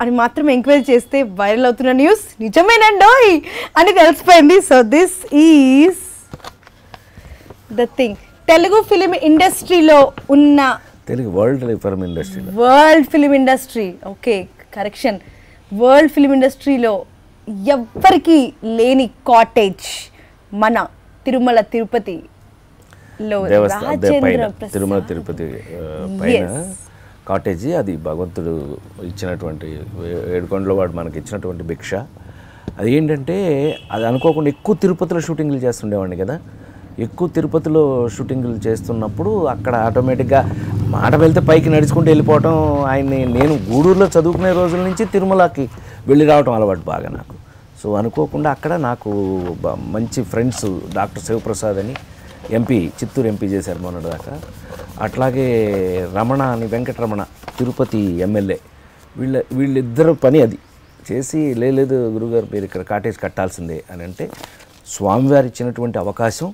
అని మాత్రం ఎంక్వైరీ చేస్తే వైరల్ అవుతున్న న్యూస్ నిజమేనండోయ్ అని తెలిసిపోయింది. So this is the thing. Telugu film ఇండస్ట్రీలో ఉన్న world film industry, okay correction, world film ఇండస్ట్రీలో ఎవ్వరికి లేని కాటేజ్ మన తిరుమల తిరుపతిలో తిరుమల తిరుపతి పైన కాటేజీ. అది భగవంతుడు ఇచ్చినటువంటి ఏడుకొండలో వాడు మనకి ఇచ్చినటువంటి భిక్ష. అది ఏంటంటే అది అనుకోకుండా ఎక్కువ తిరుపతిలో షూటింగ్లు చేస్తుండేవాడిని కదా. ఎక్కువ తిరుపతిలో షూటింగ్లు చేస్తున్నప్పుడు అక్కడ ఆటోమేటిక్గా మాట వెళ్తే పైకి నడుచుకుంటూ వెళ్ళిపోవటం. ఆయన్ని నేను గూడూరులో చదువుకునే రోజుల నుంచి తిరుమలకి వెళ్ళి రావటం అలవాటు బాగా నాకు. సో అనుకోకుండా అక్కడ నాకు మంచి ఫ్రెండ్స్ డాక్టర్ శివప్రసాద్ అని ఎంపీ, చిత్తూరు ఎంపీ చేశారు మొన్నటిదాకా. అట్లాగే రమణ అని, వెంకటరమణ తిరుపతి ఎమ్మెల్యే, వీళ్ళిద్దరు పని అది చేసి, లేదు గురుగారు మీరు ఇక్కడ కాటేజ్ కట్టాల్సిందే అని అంటే, స్వామివారు ఇచ్చినటువంటి అవకాశం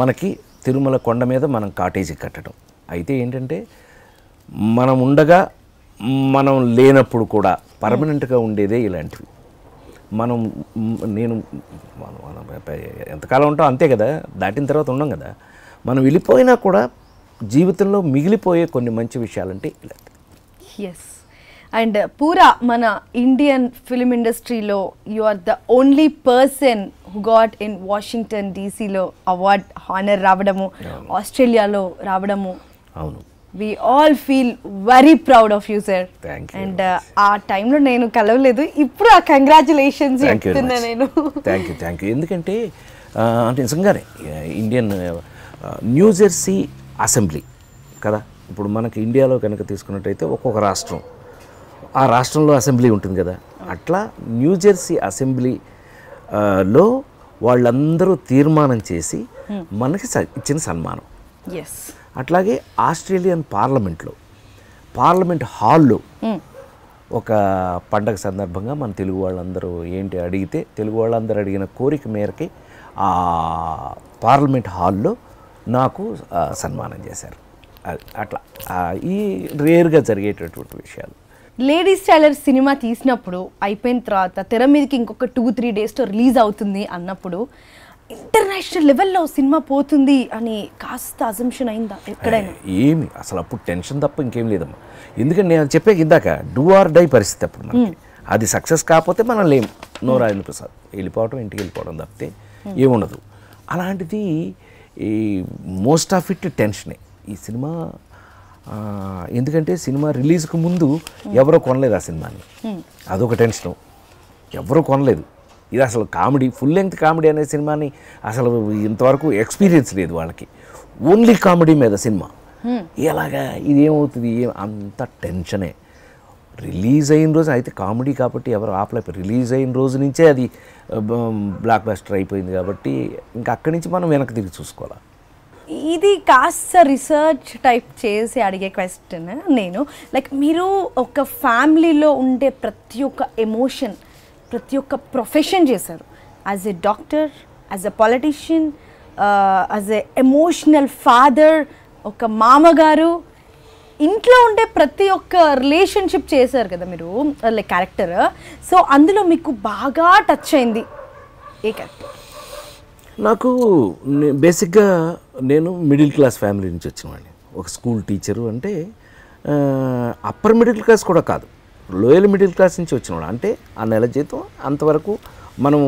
మనకి తిరుమల కొండ మీద మనం కాటేజీ కట్టడం. అయితే ఏంటంటే మనం ఉండగా మనం లేనప్పుడు కూడా పర్మనెంట్గా ఉండేదే ఇలాంటివి. నేను ఎంతకాలం ఉంటాం అంతే కదా, దాటిన తర్వాత ఉండం కదా. మనం వెళ్ళిపోయినా కూడా జీవితంలో మిగిలిపోయే కొన్ని మంచి విషయాలంటే ఇలాంటి. ఎస్. అండ్ పూరా మన ఇండియన్ ఫిలిం ఇండస్ట్రీలో you are the only person who got in Washington డీసీలో అవార్డ్ హానర్ రావడము, ఆస్ట్రేలియాలో రావడము. అవును, we all feel very proud of you sir. And ఆ టైంలో నేను కలవలేదు, ఇప్పుడు ఆ కంగ్రాచులేషన్స్ చెప్తున్నా నేను. Thank you. ఎందుకంటే అంటే నిజంగానే ఇండియన్ న్యూజెర్సీ అసెంబ్లీ కదా, ఇప్పుడు మనకి ఇండియాలో కనుక తీసుకున్నట్టయితే ఒక్కొక్క రాష్ట్రం, ఆ రాష్ట్రంలో అసెంబ్లీ ఉంటుంది కదా, అట్లా న్యూజెర్సీ అసెంబ్లీలో వాళ్ళందరూ తీర్మానం చేసి మనకి ఇచ్చిన సన్మానం. ఎస్. అట్లాగే ఆస్ట్రేలియన్ పార్లమెంట్ హాల్లో ఒక పండగ సందర్భంగా మన తెలుగు వాళ్ళందరూ ఏంటి అడిగితే, తెలుగు వాళ్ళందరూ అడిగిన కోరిక మేరకి ఆ పార్లమెంట్ హాల్లో నాకు సన్మానం చేశారు. అట్లా ఈ రేర్గా జరిగేటటువంటి విషయాలు. లేడీస్ టైలర్ సినిమా తీసినప్పుడు అయిపోయిన తర్వాత తెర మీదకి ఇంకొక 2-3 డేస్లో రిలీజ్ అవుతుంది అన్నప్పుడు ఇంటర్నేషనల్ లెవెల్లో సినిమా పోతుంది అని కాస్త అజంప్షన్ అయిందా ఎక్కడైనా? ఏమి అసలు అప్పుడు టెన్షన్ తప్ప ఇంకేం లేదమ్మా. ఎందుకంటే నేను చెప్పే ఇందాక డూ ఆర్ డై పరిస్థితి అప్పుడు మనకి. అది సక్సెస్ కాకపోతే మనం లేము, నో రాజేంద్ర ప్రసాద్, వెళ్ళిపోవటం, ఇంటికి వెళ్ళిపోవడం తప్పితే ఏముండదు. అలాంటిది ఈ మోస్ట్ ఆఫ్ ఇట్ టెన్షనే ఈ సినిమా. ఎందుకంటే సినిమా రిలీజ్కి ముందు ఎవరో కొనలేదు ఆ సినిమాని, అదొక టెన్షను. ఎవరో కొనలేదు. ఇది అసలు కామెడీ, ఫుల్ లెంగ్త్ కామెడీ అనే సినిమాని అసలు ఇంతవరకు ఎక్స్పీరియన్స్ లేదు వాళ్ళకి. ఓన్లీ కామెడీ మీద సినిమా ఎలాగా, ఇదేమవుతుంది, అంత టెన్షనే. రిలీజ్ అయిన రోజు అయితే కామెడీ కాబట్టి ఎవరు ఆపలేకపోయి, రిలీజ్ అయిన రోజు నుంచే అది బ్లాక్ బస్టర్ అయిపోయింది కాబట్టి ఇంకా అక్కడి నుంచి మనం వెనక్కి తిరిగి చూసుకోవాలి. ఇది కాస్త రీసెర్చ్ టైప్ చేసి అడిగే క్వశ్చన్ నేను. లైక్ మీరు ఒక ఫ్యామిలీలో ఉండే ప్రతి ఒక్క ఎమోషన్, ప్రతి ఒక్క ప్రొఫెషన్ చేశారు. As a doctor, as a politician, as a emotional father, ఒక మామగారు, ఇంట్లో ఉండే ప్రతి ఒక్క రిలేషన్షిప్ చేశారు కదా మీరు, లైక్ క్యారెక్టర్. సో అందులో మీకు బాగా టచ్ అయింది ఏ క్యారెక్టర్? నాకు బేసిక్గా నేను మిడిల్ క్లాస్ ఫ్యామిలీ నుంచి వచ్చినవాడిని. ఒక స్కూల్ టీచరు అంటే అప్పర్ మిడిల్ క్లాస్ కూడా కాదు, లోయర్ మిడిల్ క్లాస్ నుంచి వచ్చినవాడు. అంటే ఆ నెల జీతం అంతవరకు మనం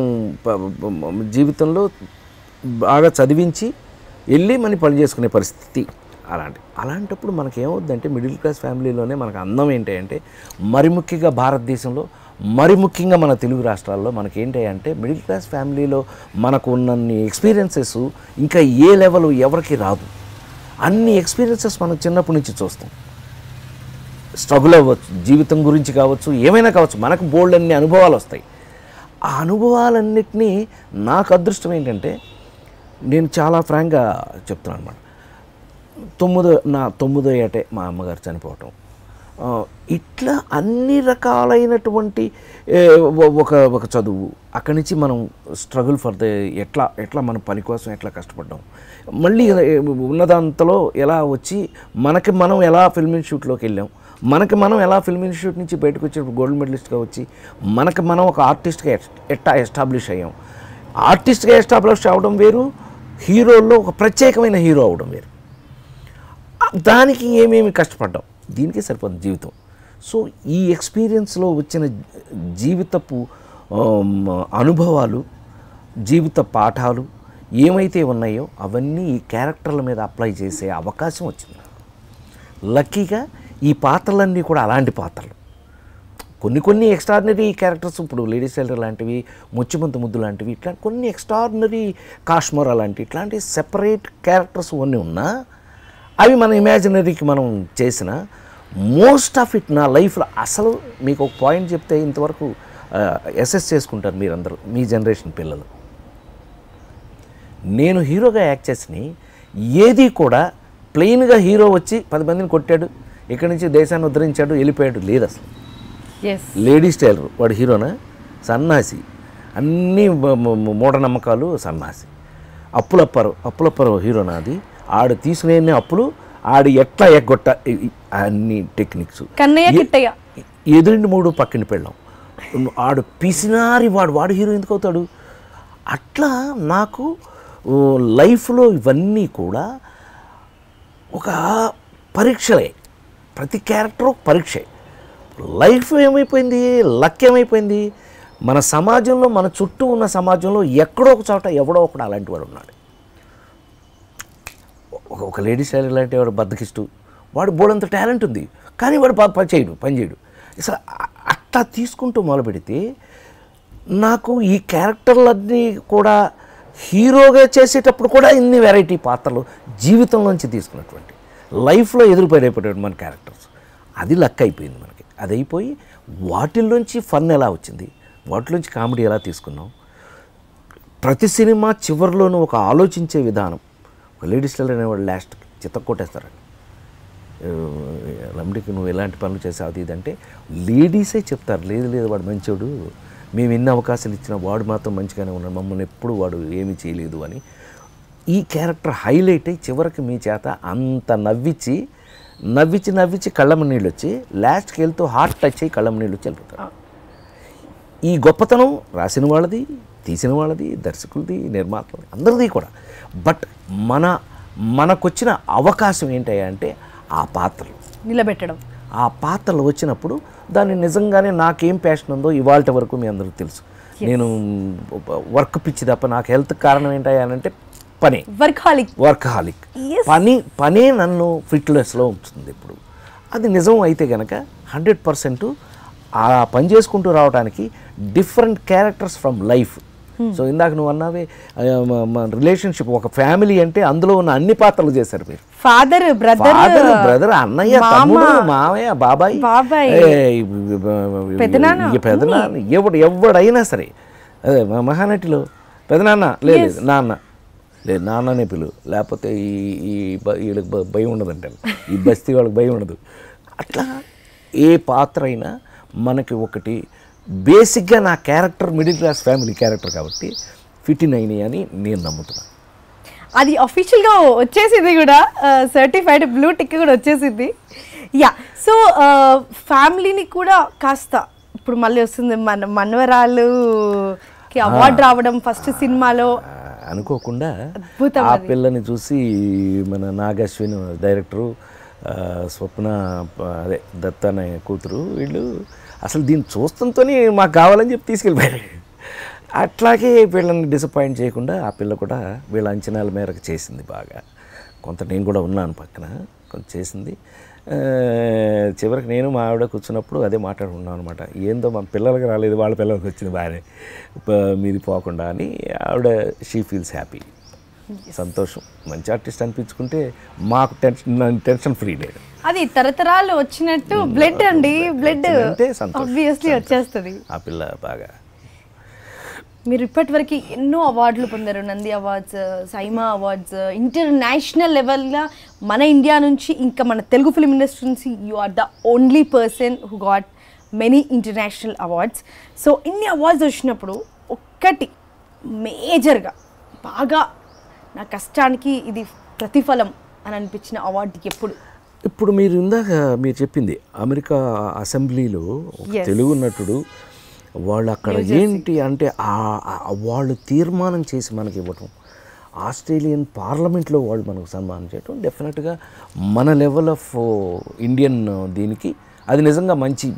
జీవితంలో బాగా చదివించి వెళ్ళి మనం పని చేసుకునే పరిస్థితి అలాంటప్పుడు మనకి ఏమవుద్దంటే మిడిల్ క్లాస్ ఫ్యామిలీలోనే మనకు అందం ఏంటంటే, మరి ముఖ్యంగా భారతదేశంలో, మరి ముఖ్యంగా మన తెలుగు రాష్ట్రాల్లో మనకి ఏంటంటే మిడిల్ క్లాస్ ఫ్యామిలీలో మనకు ఉన్నన్ని ఎక్స్పీరియన్సెస్ ఇంకా ఏ లెవెల్ ఎవరికి రాదు. అన్ని ఎక్స్పీరియన్సెస్ మనం చిన్నప్పటి నుంచి చూస్తాం. స్ట్రగుల్ అవ్వచ్చు, జీవితం గురించి కావచ్చు, ఏమైనా కావచ్చు, మనకు బోల్డ్ అన్ని అనుభవాలు వస్తాయి. ఆ అనుభవాలన్నిటినీ నాకు అదృష్టం ఏంటంటే, నేను చాలా ఫ్రాంక్గా చెప్తున్నాను అనమాట. తొమ్మిదో ఏటే మా అమ్మగారు చనిపోవటం, ఇట్లా అన్ని రకాలైనటువంటి ఒక చదువు, అక్కడి నుంచి మనం స్ట్రగుల్ ఫర్ ద ఎట్లా మన పని కోసం ఎట్లా కష్టపడ్డాం, మళ్ళీ ఉన్నదంతలో ఎలా వచ్చి మనకి మనం ఎలా ఫిల్మ్ ఇన్స్టిట్యూట్లోకి వెళ్ళాం, మనకి మనం ఎలా ఫిల్మ్ ఇన్స్టిట్యూట్ నుంచి బయటకు వచ్చి గోల్డ్ మెడలిస్ట్గా వచ్చి మనకి మనం ఒక ఆర్టిస్ట్గా ఎట్లా ఎస్టాబ్లిష్ అయ్యాం. ఆర్టిస్ట్గా ఎస్టాబ్లిష్ అవ్వడం వేరు, హీరోల్లో ఒక ప్రత్యేకమైన హీరో అవ్వడం వేరు. దానికి ఏమేమి కష్టపడ్డాం, దీనికే సరిపోతుంది జీవితం. సో ఈ ఎక్స్పీరియన్స్లో వచ్చిన జీవితపు అనుభవాలు, జీవిత పాఠాలు ఏమైతే ఉన్నాయో అవన్నీ ఈ క్యారెక్టర్ల మీద అప్లై చేసే అవకాశం వచ్చింది. లక్కీగా ఈ పాత్రలన్నీ కూడా అలాంటి పాత్రలు. కొన్ని ఎక్స్ట్రాడినరీ క్యారెక్టర్స్, ఇప్పుడు లేడీస్ టైలర్ లాంటివి, ముచ్చిమంత ముద్దు లాంటివి, ఇట్లా కొన్ని ఎక్స్ట్రాడినరీ కాశ్మోరా లాంటి ఇట్లాంటి సెపరేట్ క్యారెక్టర్స్ అన్నీ ఉన్నా అవి మన ఇమాజినరీకి మనం చేసిన మోస్ట్ ఆఫ్ ఇట్ నా లైఫ్లో. అసలు మీకు ఒక పాయింట్ చెప్తే ఇంతవరకు అసెస్ చేసుకుంటారు మీరందరూ, మీ జనరేషన్ పిల్లలు. నేను హీరోగా యాక్ట్ చేసి ఏది కూడా ప్లెయిన్గా హీరో వచ్చి 10 మందిని కొట్టాడు, ఇక్కడి నుంచి దేశాన్ని ఉద్ధరించాడు, వెళ్ళిపోయాడు లేదు అసలు. లేడీస్ టైలర్ వాడు హీరోనా? సన్నాసి, అన్నీ మూఢనమ్మకాలు, సన్నాసి. అప్పులప్పరు హీరోనా? అది ఆడు తీసుకునే అప్పులు, ఆడు ఎట్లా ఎగ్గొట్ట, అన్ని టెక్నిక్స్. ఎదురిండి 3 పక్కన పెళ్ళాం, ఆడు పిసినారి వాడు హీరో ఎందుకు అవుతాడు? అట్లా నాకు లైఫ్లో ఇవన్నీ కూడా ఒక పరీక్షలే, ప్రతి క్యారెక్టర్ పరీక్షే. లైఫ్ ఏమైపోయింది, లక్ ఏమైపోయింది, మన సమాజంలో, మన చుట్టూ ఉన్న సమాజంలో ఎక్కడో ఒక చోట ఎవడో ఒకడు అలాంటి వాడు ఉన్నాడు. ఒక లేడీస్ టైలర్ లాంటి వాడు బద్దకిస్తూ, వాడు బోడంత టాలెంట్ ఉంది, కానీ వాడు పని చేయడు. అసలు అట్లా తీసుకుంటూ మొదలు పెడితే నాకు ఈ క్యారెక్టర్లన్నీ కూడా హీరోగా చేసేటప్పుడు కూడా ఇన్ని వెరైటీ పాత్రలు జీవితంలోంచి తీసుకున్నటువంటి, లైఫ్లో ఎదురుపడేపడేటువంటి మన క్యారెక్టర్స్. అది లక్ అయిపోయింది మనకి. అది అయిపోయి వాటిల్లోంచి ఫన్ ఎలా వచ్చింది, వాటిలోంచి కామెడీ ఎలా తీసుకున్నాం. ప్రతి సినిమా చివరిలోనూ ఒక ఆలోచించే విధానం. ఒక లేడీస్ టైలర్ అనేవాడు లాస్ట్ చిత్తకొట్టేస్తారండి, లంబడికి నువ్వు ఎలాంటి పనులు చేసావు అది ఇదంటే లేడీసే చెప్తారు, లేదు వాడు మంచోడు, మేము ఎన్ని అవకాశాలు ఇచ్చినా వాడు మాత్రం మంచిగానే ఉన్నాడు, మమ్మల్ని ఎప్పుడు వాడు ఏమీ చేయలేదు అని. ఈ క్యారెక్టర్ హైలైట్ అయ్యి చివరికి మీ చేత అంత నవ్వించి కళ్ళమ్మ నీళ్ళు వచ్చి లాస్ట్కి వెళ్తూ హార్ట్ టచ్ అయ్యి కళ్ళమ్మ నీళ్ళు వచ్చి వెళ్ళిపోతారు. ఈ గొప్పతనం రాసిన వాళ్ళది, తీసిన వాళ్ళది, దర్శకులది, నిర్మాతలది, అందరిది కూడా. బట్ మనకొచ్చిన అవకాశం ఏంటంటే ఆ పాత్రలు నిలబెట్టడం. ఆ పాత్రలు వచ్చినప్పుడు దాన్ని నిజంగానే నాకేం ప్యాషన్ ఉందో ఇవాళ వరకు మీ అందరికీ తెలుసు. నేను వర్క్ పిచ్చి తప్ప నాకు హెల్త్ కారణం ఏంటంటే పనే, వర్కహాలిక్. పనే నన్ను ఫిట్నెస్లో ఉంచుతుంది ఇప్పుడు. అది నిజం అయితే కనుక 100% ఆ పని చేసుకుంటూ రావడానికి different characters from life. So ఇందాక నువ్వు అన్నావే రిలేషన్షిప్, ఒక ఫ్యామిలీ అంటే అందులో ఉన్న అన్ని పాత్రలు చేశారు మీరు. ఫాదర్, బ్రదర్, అన్నయ్య, తమ్ముడు, మావయ్య, బాబాయ్, పెదనాన్న, ఎవడైనా సరే. అదే మహానటిలో పెదనాన్న లేదు, నాన్న. లేదు నాన్ననే పిలువు, లేకపోతే వీళ్ళకి భయం ఉండదంటాను, ఈ బస్తీ వాళ్ళకి భయం ఉండదు. అట్లా ఏ పాత్ర అయినా మనకి ఒకటి బేసిక్గా నా character middle class family character కాబట్టి ఫిట్ ఇన్ అయినాయి అని నేను నమ్ముతున్నాను. అది అఫీషియల్గా వచ్చేసింది కూడా, సర్టిఫైడ్ బ్లూ టిక్ కూడా వచ్చేసింది. యా, సో ఫ్యామిలీని కూడా కాస్త ఇప్పుడు మళ్ళీ వస్తుంది మనవరాలుకి అవార్డు రావడం ఫస్ట్ సినిమాలో అనుకోకుండా ఆ పిల్లని చూసి మన నాగశ్విన్ డైరెక్టరు, స్వప్న అదే దత్త అనే కూతురు, వీళ్ళు అసలు దీన్ని చూస్తుంటేనే మాకు కావాలని చెప్పి తీసుకెళ్ళిపోయారు. అట్లాగే వీళ్ళని డిసప్పాయింట్ చేయకుండా ఆ పిల్ల కూడా వీళ్ళ అంచనాల మేరకు చేసింది బాగా. కొంత నేను కూడా ఉన్నాను పక్కన, కొంత చేసింది. చివరికి నేను మా ఆవిడ కూర్చున్నప్పుడు అదే మాట్లాడుకున్నాను అనమాట. ఏందో మా పిల్లలకి రాలేదు, వాళ్ళ పిల్లలకి వచ్చింది బాగానే, మీది పోకుండా అని. ఆవిడ షీ ఫీల్స్ హ్యాపీ, సంతోషం. మంచి ఆర్టిస్ట్ అనిపించుకుంటే మాకు టెన్షన్ ఫ్రీ లేదు. అది తరతరాలు వచ్చినట్టు బ్లడ్ అండి, బ్లడ్ ఆబ్వియస్లీ వచ్చేస్తుంది. ఆ పిల్ల బాగా. మీరు ఇప్పటివరకు ఎన్నో అవార్డులు పొందారు, Nandi awards, SIIMA awards, international లెవెల్గా మన ఇండియా నుంచి ఇంకా మన తెలుగు ఫిల్మ్ ఇండస్ట్రీ నుంచి you are the only person who got many international awards. So ఇన్ని అవార్డ్స్ వచ్చినప్పుడు ఒక్కటి మేజర్గా బాగా నా కష్టానికి ఇది ప్రతిఫలం అని అనిపించిన అవార్డుకి ఎప్పుడు? ఇప్పుడు మీరు ఇందాక మీరు చెప్పింది అమెరికా అసెంబ్లీలో తెలుగు నటుడు, వాళ్ళు అక్కడ ఏంటి అంటే వాళ్ళు తీర్మానం చేసి మనకి ఇవ్వటం, ఆస్ట్రేలియన్ పార్లమెంట్లో వాళ్ళు మనకు సన్మానం చేయటం, డెఫినెట్గా మన లెవెల్ ఆఫ్ ఇండియన్ దీనికి అది నిజంగా మంచి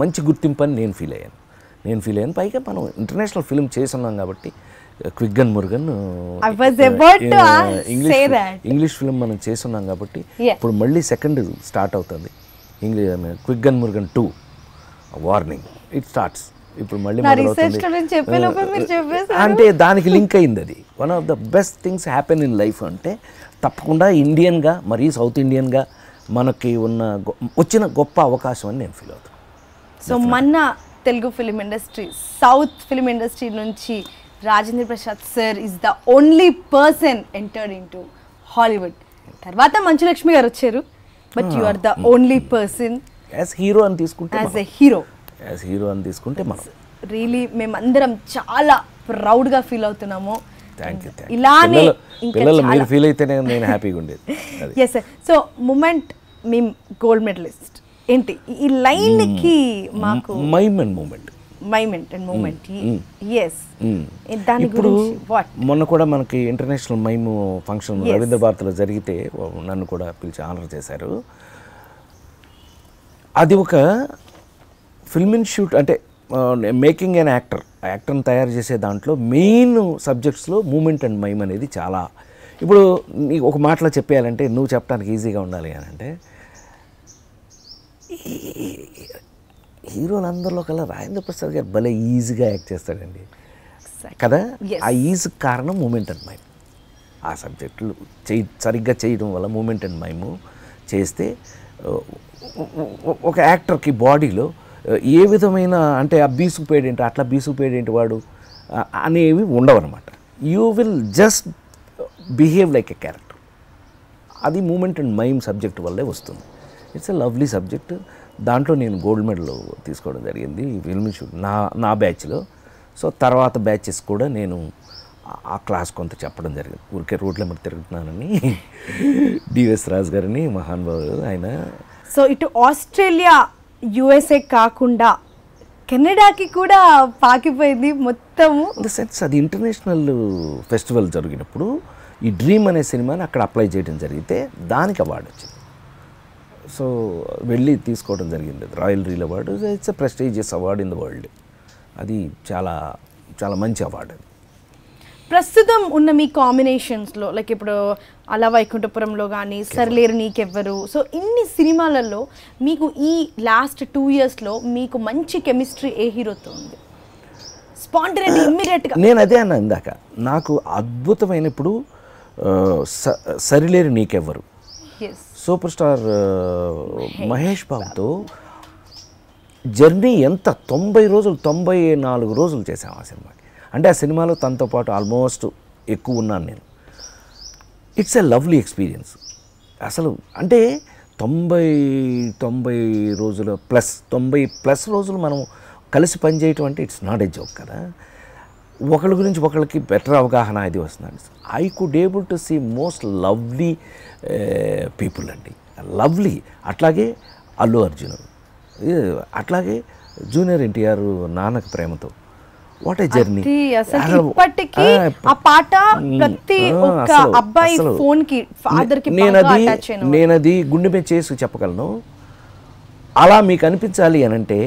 మంచి గుర్తింపు అని నేను ఫీల్ అయ్యాను. పైగా మనం ఇంటర్నేషనల్ ఫిల్మ్ చేస్తున్నాం కాబట్టి, క్విగ్గన్ మురుగన్ ఇంగ్లీష్ ఫిల్మ్ మనం చేస్తున్నాం కాబట్టి ఇప్పుడు మళ్ళీ సెకండ్ స్టార్ట్ అవుతుంది, క్విగ్గన్ మురుగన్ 2 వార్నింగ్, ఇట్ స్టార్ట్స్. ఇప్పుడు మళ్ళీ అంటే దానికి లింక్ అయింది. అది one of the best things happen in life. అంటే తప్పకుండా ఇండియన్గా, మరీ సౌత్ ఇండియన్గా మనకి వచ్చిన గొప్ప అవకాశం అని నేను ఫీల్ అవుతాను. సో మన Telugu film industry, south film industry నుంచి Rajendra Prasad sir is the only person entered into Hollywood. తర్వాత మంచులక్ష్మి గారు వచ్చారు, but you are the only person as hero అని తీసుకుంటే, యాజ్ హీరో అని తీసుకుంటే మనం రియలీ మేమందరం చాలా ప్రౌడ్గా ఫీల్ అవుతున్నాము. Thank you. ఇలానే పిల్లలు మీరు ఫీల్ అయితేనే నేను హ్యాపీగా ఉండేది. Yes sir. సో మూమెంట్ మేము గోల్డ్ మెడలిస్ట్ ఏంటి ఈ లైన్కి మాకు మైమెంట్ అండ్ మూమెంట్. ఎస్, దాని గురించి వాట్? మొన్న కూడా మనకి ఇంటర్నేషనల్ మైమ్ ఫంక్షన్ రవీంద్ర భారతిలో జరిగితే నన్ను కూడా పిలిచి ఆనర్ చేశారు. అది ఒక ఫిల్మ్ ఇన్స్టిట్యూట్ అంటే మేకింగ్ అన్ యాక్టర్ని తయారు చేసే దాంట్లో మెయిన్ సబ్జెక్ట్స్లో మూమెంట్ అండ్ మైమ్ అనేది చాలా. ఇప్పుడు నీకు ఒక మాటలో చెప్పేయాలంటే, నువ్వు చెప్పడానికి ఈజీగా ఉండాలి అని అంటే, హీరోలందరిలో కల్లా రాజేంద్ర ప్రసాద్ గారు భలే ఈజీగా యాక్ట్ చేస్తాడండి కదా. ఆ ఈజీ కారణం మూమెంట్ అండ్ మైమ్. ఆ సబ్జెక్టులు సరిగ్గా చేయడం వల్ల మూమెంట్ అండ్ మైము చేస్తే ఒక యాక్టర్కి బాడీలో ఏ విధమైన అంటే ఆ బీసుకుపోయేడేంటి, అట్లా బీసుకుపోయేడేంటి వాడు అనేవి ఉండవన్నమాట. You will just behave like a character. అది మూమెంట్ అండ్ మైమ్ సబ్జెక్ట్ వల్లే వస్తుంది. It's a lovely subject. దాంట్లో నేను గోల్డ్ మెడల్ తీసుకోవడం జరిగింది ఈ ఫిల్మ్ ఇన్స్టిట్యూట్ నా బ్యాచ్లో. సో తర్వాత బ్యాచెస్ కూడా నేను ఆ క్లాస్ కొంత చెప్పడం జరిగింది. ఊరికే రోడ్ల మీద తిరుగుతున్నానని డిఎస్ రాజు గారిని మహానుభావుడు ఆయన. సో ఇటు ఆస్ట్రేలియా యుఎస్ఏ కాకుండా కెనడాకి కూడా పాకిపోయింది మొత్తము. ఇన్ ద సెన్స్ అది ఇంటర్నేషనల్ ఫెస్టివల్ జరిగినప్పుడు ఈ డ్రీమ్ అనే సినిమాని అక్కడ అప్లై చేయడం జరిగితే దానికి అవార్డు వచ్చింది. సో వెళ్ళి తీసుకోవడం జరిగింది. Royal reel award. It's a prestigious award in the world. అది చాలా చాలా మంచి అవార్డు. ప్రస్తుతం ఉన్న మీ కాంబినేషన్స్లో లైక్ ఇప్పుడు అలా వైకుంఠపురంలో కానీ సరిలేరు నీకెవ్వరు, సో ఇన్ని సినిమాలలో మీకు ఈ లాస్ట్ 2 yearsలో మీకు మంచి కెమిస్ట్రీ ఏ హీరోతో ఉంది? స్పాంటేనియస్ ఇమ్మీడియట్గా. నేను అదే అన్నా ఇందాక, నాకు అద్భుతమైన ఇప్పుడు సరిలేరు నీకెవ్వరు సూపర్ స్టార్ మహేష్ బాబుతో జర్నీ ఎంత 90 రోజులు 94 రోజులు చేసాం ఆ సినిమాకి. అంటే ఆ సినిమాలో తనతో పాటు ఆల్మోస్ట్ ఎక్కువ ఉన్నాను నేను. It's a lovely experience. అసలు అంటే 90 రోజుల ప్లస్ 90+ రోజులు మనం కలిసి పనిచేయటం అంటే ఇట్స్ నాట్ ఏ జోక్ కదా. ఒకళ్ళ గురించి ఒకళ్ళకి బెటర్ అవగాహన అది వస్తుందండి. I could able to see most lovely people అండి, లవ్లీ. అట్లాగే అల్లు అర్జున్, అట్లాగే junior NTR Nannaku Prematho, what a journey. ఇప్పటికీ ఆ పాట ప్రతి ఒక్క అబ్బాయి ఫోన్ కి ఫాదర్ కి నేను అది గుండె మీద చేసి చెప్పగలను. అలా మీకు అనిపించాలి అని అంటే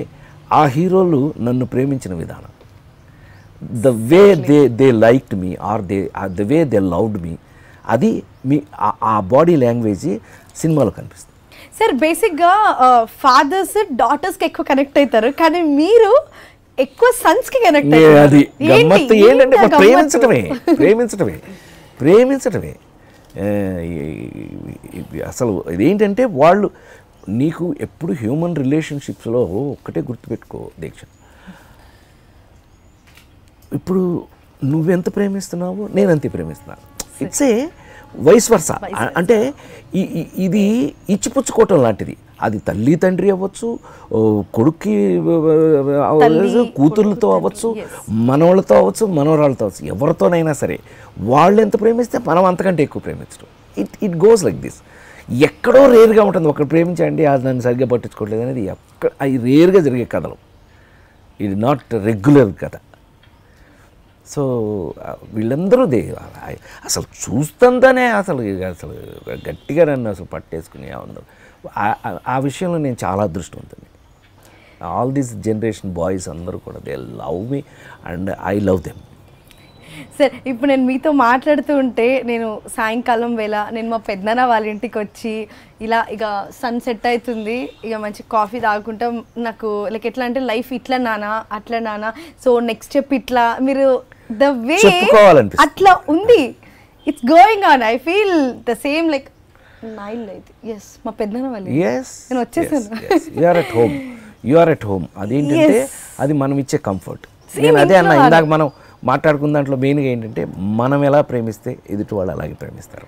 ఆ హీరోలు నన్ను ప్రేమించిన విధానం, the way they liked me or the way they loved me, అది మీ ఆ బాడీ లాంగ్వేజ్ సినిమాలో కనిపిస్తుంది. సార్ బేసిక్గా ఫాదర్స్ డాటర్స్కి ఎక్కువ కనెక్ట్ అవుతారు, కానీ మీరు ఎక్కువ సన్స్కి కనెక్ట్ అవుతారు. అది గమ్మత్తు ఏంటంటే ప్రేమించటమే అసలు ఇదేంటంటే వాళ్ళు నీకు ఎప్పుడు హ్యూమన్ రిలేషన్షిప్స్లో ఒక్కటే గుర్తుపెట్టుకో దీక్ష, ఇప్పుడు నువ్వెంత ప్రేమిస్తున్నావో నేను అంతే ప్రేమిస్తున్నాను. It's a vice versa. అంటే ఇది ఇచ్చిపుచ్చుకోవటం లాంటిది. అది తల్లి తండ్రి అవ్వచ్చు, కొడుక్కి కూతుర్లతో అవ్వచ్చు, మనవాళ్ళతో అవ్వచ్చు, మనవరాళ్ళతో అవ్వచ్చు, ఎవరితోనైనా సరే వాళ్ళు ఎంత ప్రేమిస్తే మనం అంతకంటే ఎక్కువ ప్రేమించడం. It goes like this. ఎక్కడో రేర్గా ఉంటుంది ఒకరు ప్రేమించండి అది నన్ను సరిగ్గా పట్టించుకోవట్లేదు అనేది. అవి రేర్గా జరిగే కథలు, ఇది నాట్ రెగ్యులర్ కథ. సో వీళ్ళందరూ అసలు చూస్తుందనే అసలు గట్టిగా నన్ను అసలు పట్టేసుకుని అందరూ. ఆ విషయంలో నేను చాలా అదృష్టవంతుని. ఆల్ దీస్ జనరేషన్ బాయ్స్ అందరూ కూడా they love me and I love them. Sir ఇప్పుడు నేను మీతో మాట్లాడుతూ ఉంటే నేను సాయంకాలం వేళ నేను మా పెద్దనాన్న వాళ్ళ ఇంటికి వచ్చి ఇలా ఇక సన్ సెట్ అవుతుంది, ఇక మంచి కాఫీ తాగుకుంటా, నాకు లైక్ ఎట్లా అంటే లైఫ్ ఇట్లా నానా అట్లా నానా, సో నెక్స్ట్ స్టెప్ ఇట్లా, మీరు ద వే అట్లా ఉంది, it's going on. I feel the same like నైల్ అయితే. ఎస్ మా పెద్దనాన్న వాళ్ళు నేను వచ్చేసాను. You are at home. అదేంటంటే అది మనం ఇచ్చే కంఫర్ట్. నేను అదే అన్న ఇందాక మనం మాట్లాడుకున్న దాంట్లో మెయిన్గా ఏంటంటే మనం ఎలా ప్రేమిస్తే ఎదుటి వాళ్ళు అలాగే ప్రేమిస్తారు.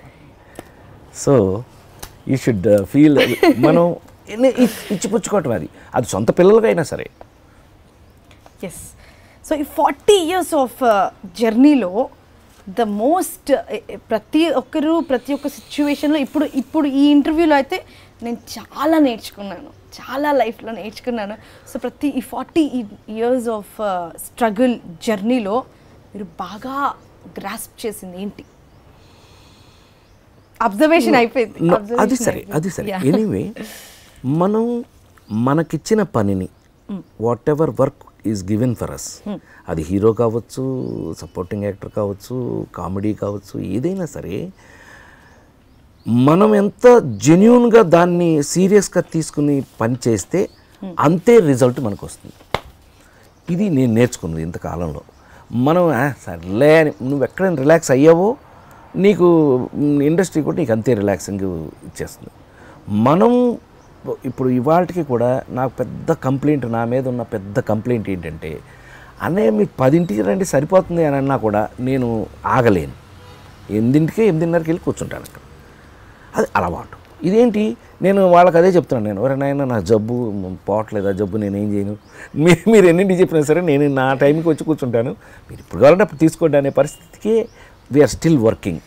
సో యూ షుడ్ ఫీల్ మనం ఇచ్చిపుచ్చుకోవటం అది సొంత పిల్లలకైనా సరే. ఎస్. సో ఈ 40 years ఆఫ్ జర్నీలో ద మోస్ట్ ప్రతి ఒక్క సిచ్యువేషన్లో ఇప్పుడు ఈ ఇంటర్వ్యూలో అయితే నేను చాలా నేర్చుకున్నాను, చాలా లైఫ్లో నేర్చుకున్నాను. సో ప్రతి ఈ 40 years ఆఫ్ స్ట్రగుల్ జర్నీలో మీరు బాగా గ్రాస్ప్ చేసింది ఏంటి? అబ్జర్వేషన్ అయిపోయింది. అది సరే ఎనీవే, మనం మనకిచ్చిన పనిని whatever work is given for us, అది హీరో కావచ్చు, సపోర్టింగ్ యాక్టర్ కావచ్చు, కామెడీ కావచ్చు, ఏదైనా సరే మనం ఎంత జెన్యూన్గా దాన్ని సీరియస్గా తీసుకుని పని చేస్తే అంతే రిజల్ట్ మనకు వస్తుంది. ఇది నేను నేర్చుకున్నది ఇంతకాలంలో. మనం సర్లే అని నువ్వు ఎక్కడైనా రిలాక్స్ అయ్యావో నీకు ఇండస్ట్రీ కూడా నీకు అంతే రిలాక్సింగ్ ఇచ్చేస్తుంది. మనం ఇప్పుడు ఇవాళకి కూడా నాకు పెద్ద కంప్లైంట్, నా మీద ఉన్న పెద్ద కంప్లైంట్ ఏంటంటే, అన్నయ్య మీరు 10ంటికి రండి సరిపోతుంది అని అన్నా కూడా నేను ఆగలేను. 8:30కి వెళ్ళి కూర్చుంటాను అక్కడ. అది అలవాటు. ఇదేంటి నేను వాళ్ళకి అదే చెప్తున్నాను, నేను ఎవరైనా నా జబ్బు పోవట్లేదు, ఆ జబ్బు నేనేం చేయను, మీరు ఎన్నింటికి చెప్పినా సరే నేను నా టైంకి వచ్చి కూర్చుంటాను, మీరు ఇప్పుడు కావాలంటే అప్పుడు తీసుకోండి అనే పరిస్థితికి we're still working.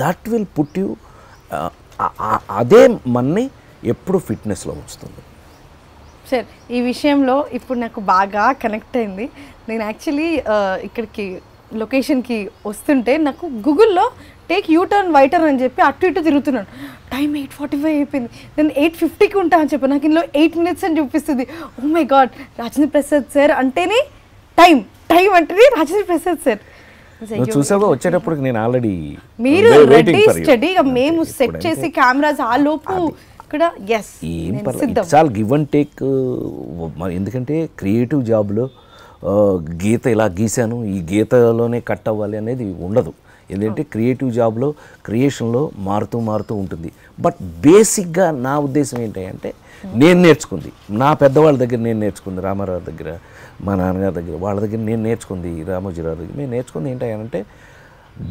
That will put you, అదే మన్ని ఎప్పుడు ఫిట్నెస్లో ఉంచుతుంది. సార్ ఈ విషయంలో ఇప్పుడు నాకు బాగా కనెక్ట్ అయింది. నేను యాక్చువల్లీ ఇక్కడికి లొకేషన్కి వస్తుంటే నాకు గూగుల్లో టేక్ యూటర్న్ వైటర్ అని చెప్పి అటు ఇటు తిరుగుతున్నాను. టైం 8:45 అయిపోయింది. నేను 8:50కి ఉంటా అని చెప్పి నాకు ఇందులో 8 minutes అని చూపిస్తుంది. Oh my God, Rajendra Prasad sir అంటేనే టైం అంటేనే రాజేంద్ర ప్రసాద్ సార్. చూసావా వచ్చేటప్పుడు నేను ఆల్రెడీ మీరు రెడీ స్టడీగా మేము సెట్ చేసి కెమెరాస్ ఆ లోపు ఇక్కడ ఏం పర్లేదు, చాలా గివ్ అండ్ టేక్. ఎందుకంటే క్రియేటివ్ జాబ్లో గీత ఇలా గీశాను, ఈ గీతలోనే కట్ అవ్వాలి అనేది ఉండదు. ఎందుకంటే క్రియేటివ్ జాబ్లో క్రియేషన్లో మారుతూ ఉంటుంది. బట్ బేసిక్గా నా ఉద్దేశం ఏంటంటే, నేను నేర్చుకుంది నా పెద్దవాళ్ళ దగ్గర, నేను నేర్చుకుంది రామారావు దగ్గర, మా నాన్నగారి దగ్గర, వాళ్ళ దగ్గర నేను నేర్చుకుంది, రామోజీరావు దగ్గర నేను నేర్చుకుంది ఏంటంటే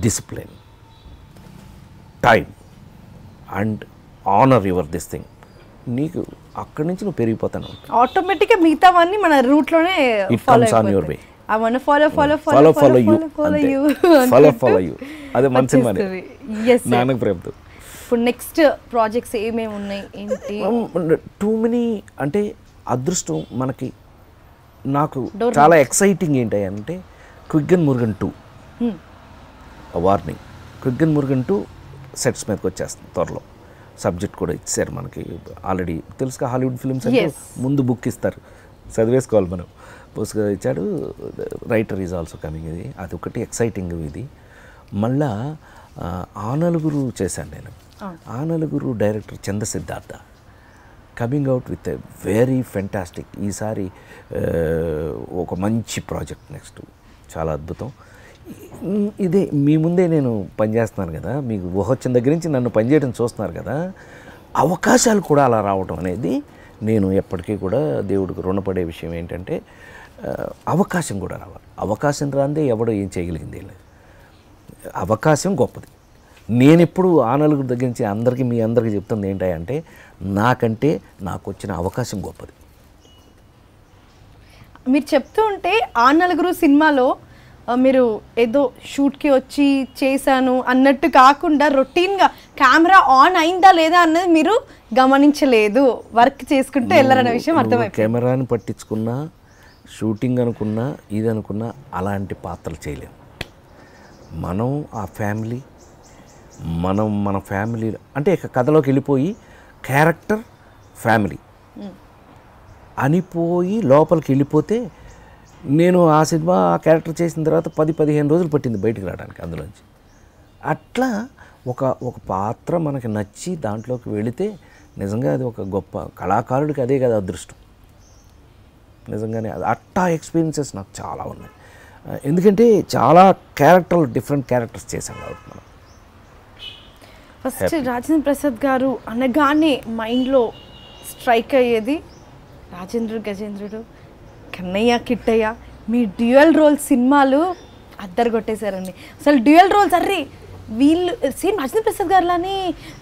discipline, time and honour your this thing, నీకు అక్కడి నుంచి నువ్వు పెరిగిపోతాను. ఆటోమేటిక్గా మిగతావన్నీ మన రూట్లోనే it comes on your way. I want to follow you. అదే మన సినిమానే నాన్నకు ప్రేమతో. ఇప్పుడు నెక్స్ట్ ప్రాజెక్ట్స్ ఏమేమి ఉన్నాయి ఏంటి? టూ మెనీ అంటే అదృష్టం మనకి. నాకు చాలా ఎక్సైటింగ్ ఏంటి అంటే quick and Murugan 2 warning. Quick and Murugan 2 sets మీదకి వచ్చేస్తుంది త్వరలో. సబ్జెక్ట్ కూడా ఇచ్చారు మనకి ఆల్రెడీ. తెలుసుగా హాలీవుడ్ ఫిల్మ్స్ అంటే ముందు బుక్ ఇస్తారు, చదివేసుకోవాలి మనం. పుస్తకం ఇచ్చాడు, రైటర్ ఈజ్ ఆల్సో కమింగ్. ఇది అది ఒకటి ఎక్సైటింగ్. ఇది మళ్ళా ఆ నలుగురు చేశాను నేను. ఆ నలుగురు director Chandra Siddhartha coming out with a very fantastic. ఈసారి ఒక మంచి ప్రాజెక్ట్ నెక్స్ట్, చాలా అద్భుతం. ఇదే మీ ముందే నేను పనిచేస్తున్నాను కదా, మీకు ఊహ వచ్చిన దగ్గర నుంచి నన్ను పనిచేయడం చూస్తున్నారు కదా. అవకాశాలు కూడా అలా రావడం అనేది నేను ఎప్పటికీ కూడా దేవుడికి రుణపడే విషయం. ఏంటంటే అవకాశం కూడా రావాలి. అవకాశం రాందే ఎవడో ఏం చేయగలిగింది లేదు. అవకాశం గొప్పది. నేను ఎప్పుడు ఆ నలుగురు దగ్గర నుంచి అందరికీ మీ అందరికీ చెప్తుంది ఏంటంటే నాకంటే నాకు వచ్చిన అవకాశం గొప్పది. మీరు చెప్తూ ఉంటే ఆ నలుగురు సినిమాలో మీరు ఏదో షూట్కి వచ్చి చేశాను అన్నట్టు కాకుండా రొటీన్గా కెమెరా ఆన్ అయిందా లేదా అన్నది మీరు గమనించలేదు, వర్క్ చేసుకుంటూ వెళ్ళారనే విషయం అర్థమైంది. కెమెరాని పట్టించుకున్నా, షూటింగ్ అనుకున్నా, ఇది అనుకున్నా అలాంటి పాత్రలు చేయలేము. మనం ఆ ఫ్యామిలీ, మన ఫ్యామిలీ అంటే కథలోకి వెళ్ళిపోయి క్యారెక్టర్ ఫ్యామిలీ అనిపోయి లోపలికి వెళ్ళిపోతే, నేను ఆ సినిమా ఆ క్యారెక్టర్ చేసిన తర్వాత 10-15 రోజులు పట్టింది బయటికి రావడానికి అందులోంచి. అట్లా ఒక పాత్ర మనకి నచ్చి దాంట్లోకి వెళితే నిజంగా అది ఒక గొప్ప కళాకారుడికి అదే కదా అదృష్టం. నిజంగానే అట్టా ఎక్స్పీరియన్సెస్ నాకు చాలా ఉన్నాయి. ఎందుకంటే చాలా క్యారెక్టర్లు, డిఫరెంట్ క్యారెక్టర్స్ చేశాం కాబట్టి మనం. ఫస్ట్ రాజేంద్ర ప్రసాద్ గారు అనగానే మైండ్లో స్ట్రైక్ అయ్యేది రాజేంద్రుడు, గజేంద్రుడు, కన్నయ్య, కిట్టయ్య. మీ డ్యూయల్ రోల్ సినిమాలు అద్దరు కొట్టేశారండి. అసలు డ్యూయల్ రోల్స్ అర్రే వీళ్ళు సేమ్ రాజేంద్ర ప్రసాద్ గారులానే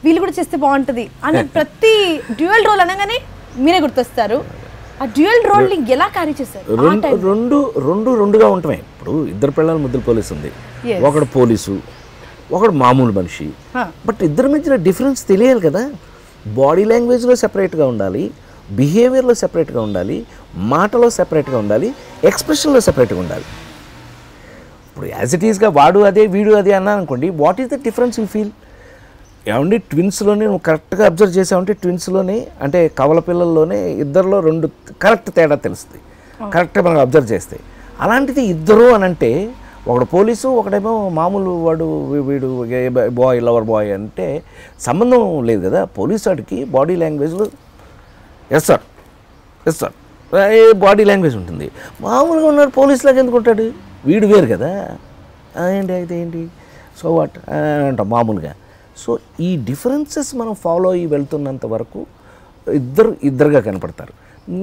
వీళ్ళు కూడా చేస్తే బాగుంటుంది అని ప్రతి డ్యూయల్ రోల్ అనగానే మీరే గుర్తొస్తారు. ఆ డ్యూయల్ రోల్ని ఎలా క్యారీ చేశారు? రెండుగా ఉంటాయి. ఇప్పుడు ఇద్దరు పిల్లల ముద్దుల పోలీసు ఉంది, ఒకడు పోలీసు, ఒకడు మామూలు మనిషి. బట్ ఇద్దరి మధ్యన డిఫరెన్స్ తెలియాలి కదా. బాడీ లాంగ్వేజ్లో సెపరేట్గా ఉండాలి, బిహేవియర్లో సెపరేట్గా ఉండాలి, మాటలో సెపరేట్గా ఉండాలి, ఎక్స్ప్రెషన్లో సెపరేట్గా ఉండాలి. ఇప్పుడు యాజ్ ఇట్ ఈస్గా వాడు అదే వీడు అదే అన్నాను అనుకోండి, what is the difference you feel? ఏమండి ట్విన్స్లోనే నువ్వు కరెక్ట్గా అబ్జర్వ్ చేసావంటే ట్విన్స్లోనే అంటే కవల పిల్లల్లోనే ఇద్దరిలో 2 కరెక్ట్ తేడా తెలుస్తుంది కరెక్ట్గా మనం అబ్జర్వ్ చేస్తే. అలాంటిది ఇద్దరు అని అంటే ఒకడు పోలీసు, ఒకడేమో మామూలు వాడు, వీడు బాయ్, లవర్ బాయ్ అంటే సంబంధం లేదు కదా. పోలీసు వాడికి బాడీ లాంగ్వేజ్లో ఎస్ సార్ బాడీ లాంగ్వేజ్ ఉంటుంది. మామూలుగా ఉన్నాడు పోలీసులాగా ఎందుకు ఉంటాడు? వీడు వేరు కదా. ఏంటి అయితే ఏంటి, సో వాట్ అంటాం మామూలుగా. సో ఈ డిఫరెన్సెస్ మనం ఫాలో అయ్యి వెళ్తున్నంత వరకు ఇద్దరుగా కనపడతారు.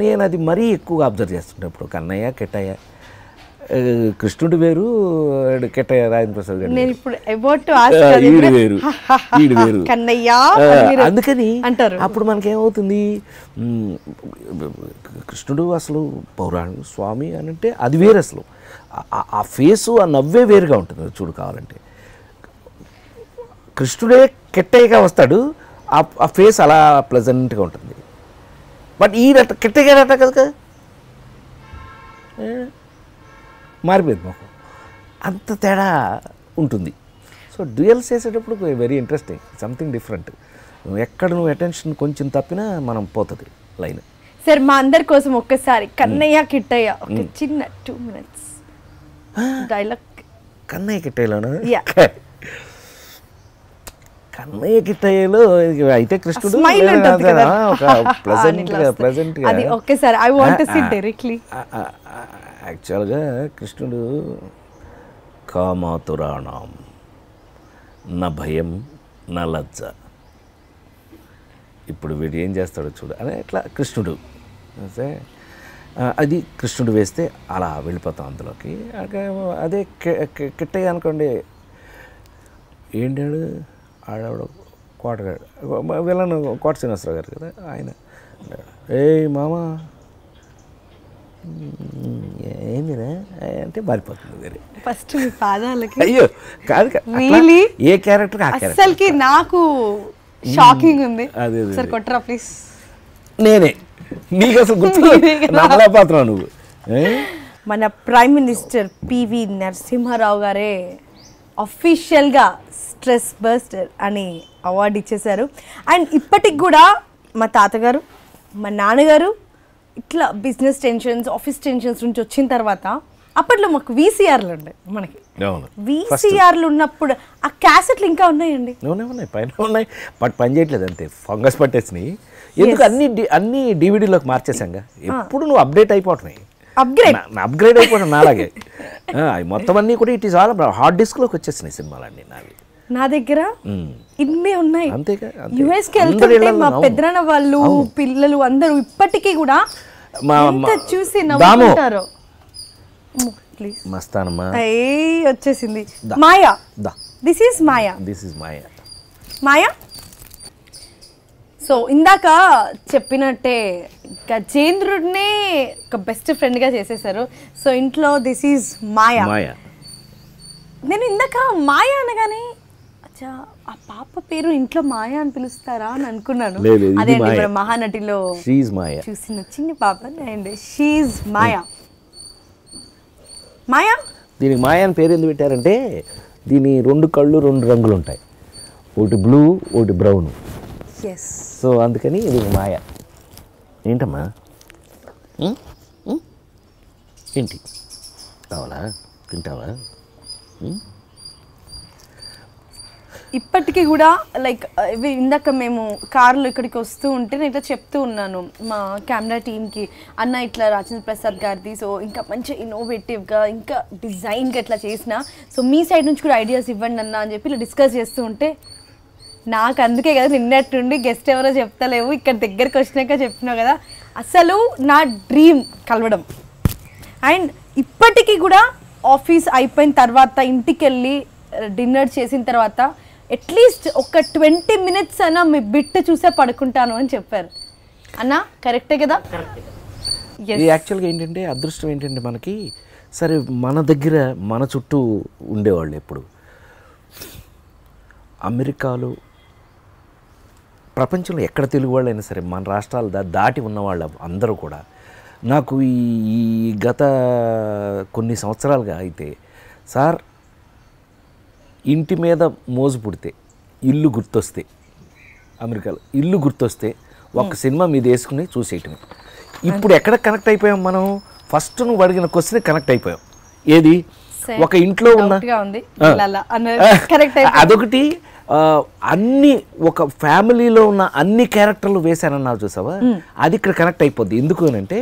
నేను అది మరీ ఎక్కువగా అబ్జర్వ్ చేస్తుంటే ఇప్పుడు కన్నయ్య, కిట్టయ్య, కృష్ణుడు వేరు, కిట్టయ్య రాజేంద్ర ప్రసాద్ గారు వేరు, అందుకని అప్పుడు మనకేమవుతుంది, కృష్ణుడు అసలు పౌరాణిక స్వామి అని అంటే అది వేరు. అసలు ఆ ఫేసు, ఆ నవ్వే వేరుగా ఉంటుంది చూడు. కావాలంటే కృష్ణుడే కిట్టయ్యగా వస్తాడు, ఆ ఫేస్ అలా ప్లెజెంట్గా ఉంటుంది. బట్ ఈ కిట్టయ్య రట కదా మారిపోయింది మొహం, అంత తేడా ఉంటుంది. సో డ్యూయల్స్ చేసేటప్పుడు వెరీ ఇంట్రెస్టింగ్, సంథింగ్ డిఫరెంట్. ఎక్కడ నువ్వు అటెన్షన్ కొంచెం తప్పినా మనం పోతుంది లైన్. సార్ మా అందరి కోసం ఒక్కసారి కన్నయ్య, కిట్టయ్య ఒక చిన్న 2 minutes డైలాగ్. కన్నయ్య కిట్టయ్యలోనా? కన్నయ్య కిట్టయ్యలో అయితే కృష్ణుడు యాక్చువల్గా కృష్ణుడు కామాతురాణం నా భయం నా లజ్జ. ఇప్పుడు వీడు ఏం చేస్తాడో చూడు అని ఎట్లా కృష్ణుడు అది కృష్ణుడు వేస్తే అలా వెళ్ళిపోతాం అందులోకి. అదే కిట్టయ్య అనుకోండి, ఏంటాడు ఆడవాడు కోటగాడు విలన్ కోట శ్రీనివాసరావు గారు కదా ఆయన, ఏయ్ మామ ఏందిరా అంటే మారిపోతుంది వేరే. ఫస్ట్ మీ పాదాలకి అయ్యో కాదు Really? ఏ క్యారెక్టర్ ఆ క్యారెక్టర్ అసలుకి నాకు షాకింగ్ ఉంది. అదే సార్ కొట్టరా ప్లీజ్. నేనే నీకు అసలు గుర్తు నమ్మలేకపోతున్నావు నువ్వు. మన ప్రైమ్ మినిస్టర్ పివి నరసింహారావు గారే అఫీషియల్గా స్ట్రెస్ బస్టర్ అని అవార్డు ఇచ్చేశారు. అండ్ ఇప్పటికి కూడా మా తాతగారు మా నాన్నగారు ఇట్లా బిజినెస్ టెన్షన్స్ ఆఫీస్ టెన్షన్స్ నుంచి వచ్చిన తర్వాత అప్పట్లో మాకు వీసీఆర్లు ఉండే, మనకి వీసీఆర్లు ఉన్నప్పుడు ఆ క్యాసెట్లు ఇంకా ఉన్నాయండి. ఉన్నాయి పైన ఉన్నాయి, బట్ పని చేయట్లేదు అంతే, ఫంగస్ పట్టేసినాయి. ఎందుకు అన్ని డివిడీలోకి మార్చేసాంగా, ఎప్పుడు నువ్వు అప్డేట్ అయిపోతున్నాయి, అప్గ్రేడ్ అయిపోవడం నాలాగే. మొత్తం అన్నీ కూడా ఇట్ ఈస్ ఆల్ హార్డ్ డిస్క్లోకి వచ్చేసినాయి సినిమాలన్నీ నావి. నా దగ్గర ఇన్ని ఉన్నాయి. అంతేగా, యుఎస్కి వెళ్తుంటే మా పెద్దనాన్న వాళ్ళు పిల్లలు అందరూ ఇప్పటికీ కూడా చూసి నవ్వుకుంటారు. మస్తానమ్మా వచ్చేసింది Maya. This is Maya. Maya. So ఇందాక చెప్పినట్టే గజేంద్రుడినే ఒక బెస్ట్ ఫ్రెండ్గా చేసేసారు. సో ఇంట్లో దిస్ ఈజ్ మాయా. నేను ఇందాక మాయా అనగానే అచ్చా ఆ పాప పేరు ఇంట్లో మాయా అని పిలుస్తారా అని అనుకున్నాను. అదే మహానటిలో చూసిన చిన్న పాప అండ్ షీజ్ మాయా. మాయా, దీనికి మాయా అని పేరు ఎందుకు పెట్టారంటే దీని 2 కళ్ళు 2 రంగులు ఉంటాయి, ఒకటి బ్లూ ఒకటి బ్రౌన్. సో అందుకని ఇది మాయా. ఏంటమ్మా ఏంటి కావాలా, తింటావా? ఇప్పటికీ కూడా లైక్ ఇందాక మేము కార్లో ఇక్కడికి వస్తూ ఉంటే నేను ఇట్లా చెప్తూ ఉన్నాను మా కెమెరా టీమ్కి, అన్న ఇట్లా రాజేంద్ర ప్రసాద్ గారిది సో ఇంకా మంచి ఇన్నోవేటివ్గా ఇంకా డిజైన్గా ఇట్లా చేసిన, సో మీ సైడ్ నుంచి కూడా ఐడియాస్ ఇవ్వండి అన్న అని చెప్పి ఇలా డిస్కస్ చేస్తూ ఉంటే నాకు అందుకే కదా నిన్నటి నుండి గెస్ట్ ఎవరో చెప్తలేవు, ఇక్కడ దగ్గరికి వచ్చినాక చెప్పినావు కదా, అసలు నా డ్రీమ్ కలవడం. అండ్ ఇప్పటికీ కూడా ఆఫీస్ అయిపోయిన తర్వాత ఇంటికి వెళ్ళి డిన్నర్ చేసిన తర్వాత అట్లీస్ట్ ఒక 20 minutes అయినా మీ బిట్ చూసే పడుకుంటాను అని చెప్పారు అన్న. కరెక్టే కదా? ఇది యాక్చువల్గా ఏంటంటే అదృష్టం ఏంటంటే మనకి, సరే మన దగ్గర మన చుట్టూ ఉండేవాళ్ళు ఎప్పుడు అమెరికాలో ప్రపంచంలో ఎక్కడ తెలుగు వాళ్ళైనా సరే మన రాష్ట్రాలు దాటి ఉన్నవాళ్ళు అందరూ కూడా నాకు ఈ గత కొన్ని సంవత్సరాలుగా అయితే సార్ ఇంటి మీద మోజు పుడితే ఇల్లు గుర్తొస్తే, అమెరికాలో ఇల్లు గుర్తొస్తే ఒక సినిమా మీద వేసుకుని చూసేయటం. ఇప్పుడు ఎక్కడ కనెక్ట్ అయిపోయాం మనం? ఫస్ట్ నువ్వు అడిగిన క్వశ్చన్ కనెక్ట్ అయిపోయాం. ఏది ఒక ఇంట్లో ఉన్న అదొకటి, అన్ని ఒక ఫ్యామిలీలో ఉన్న అన్ని క్యారెక్టర్లు వేశానన్నావు చూసావా, అది ఇక్కడ కనెక్ట్ అయిపోద్ది. ఎందుకు అంటే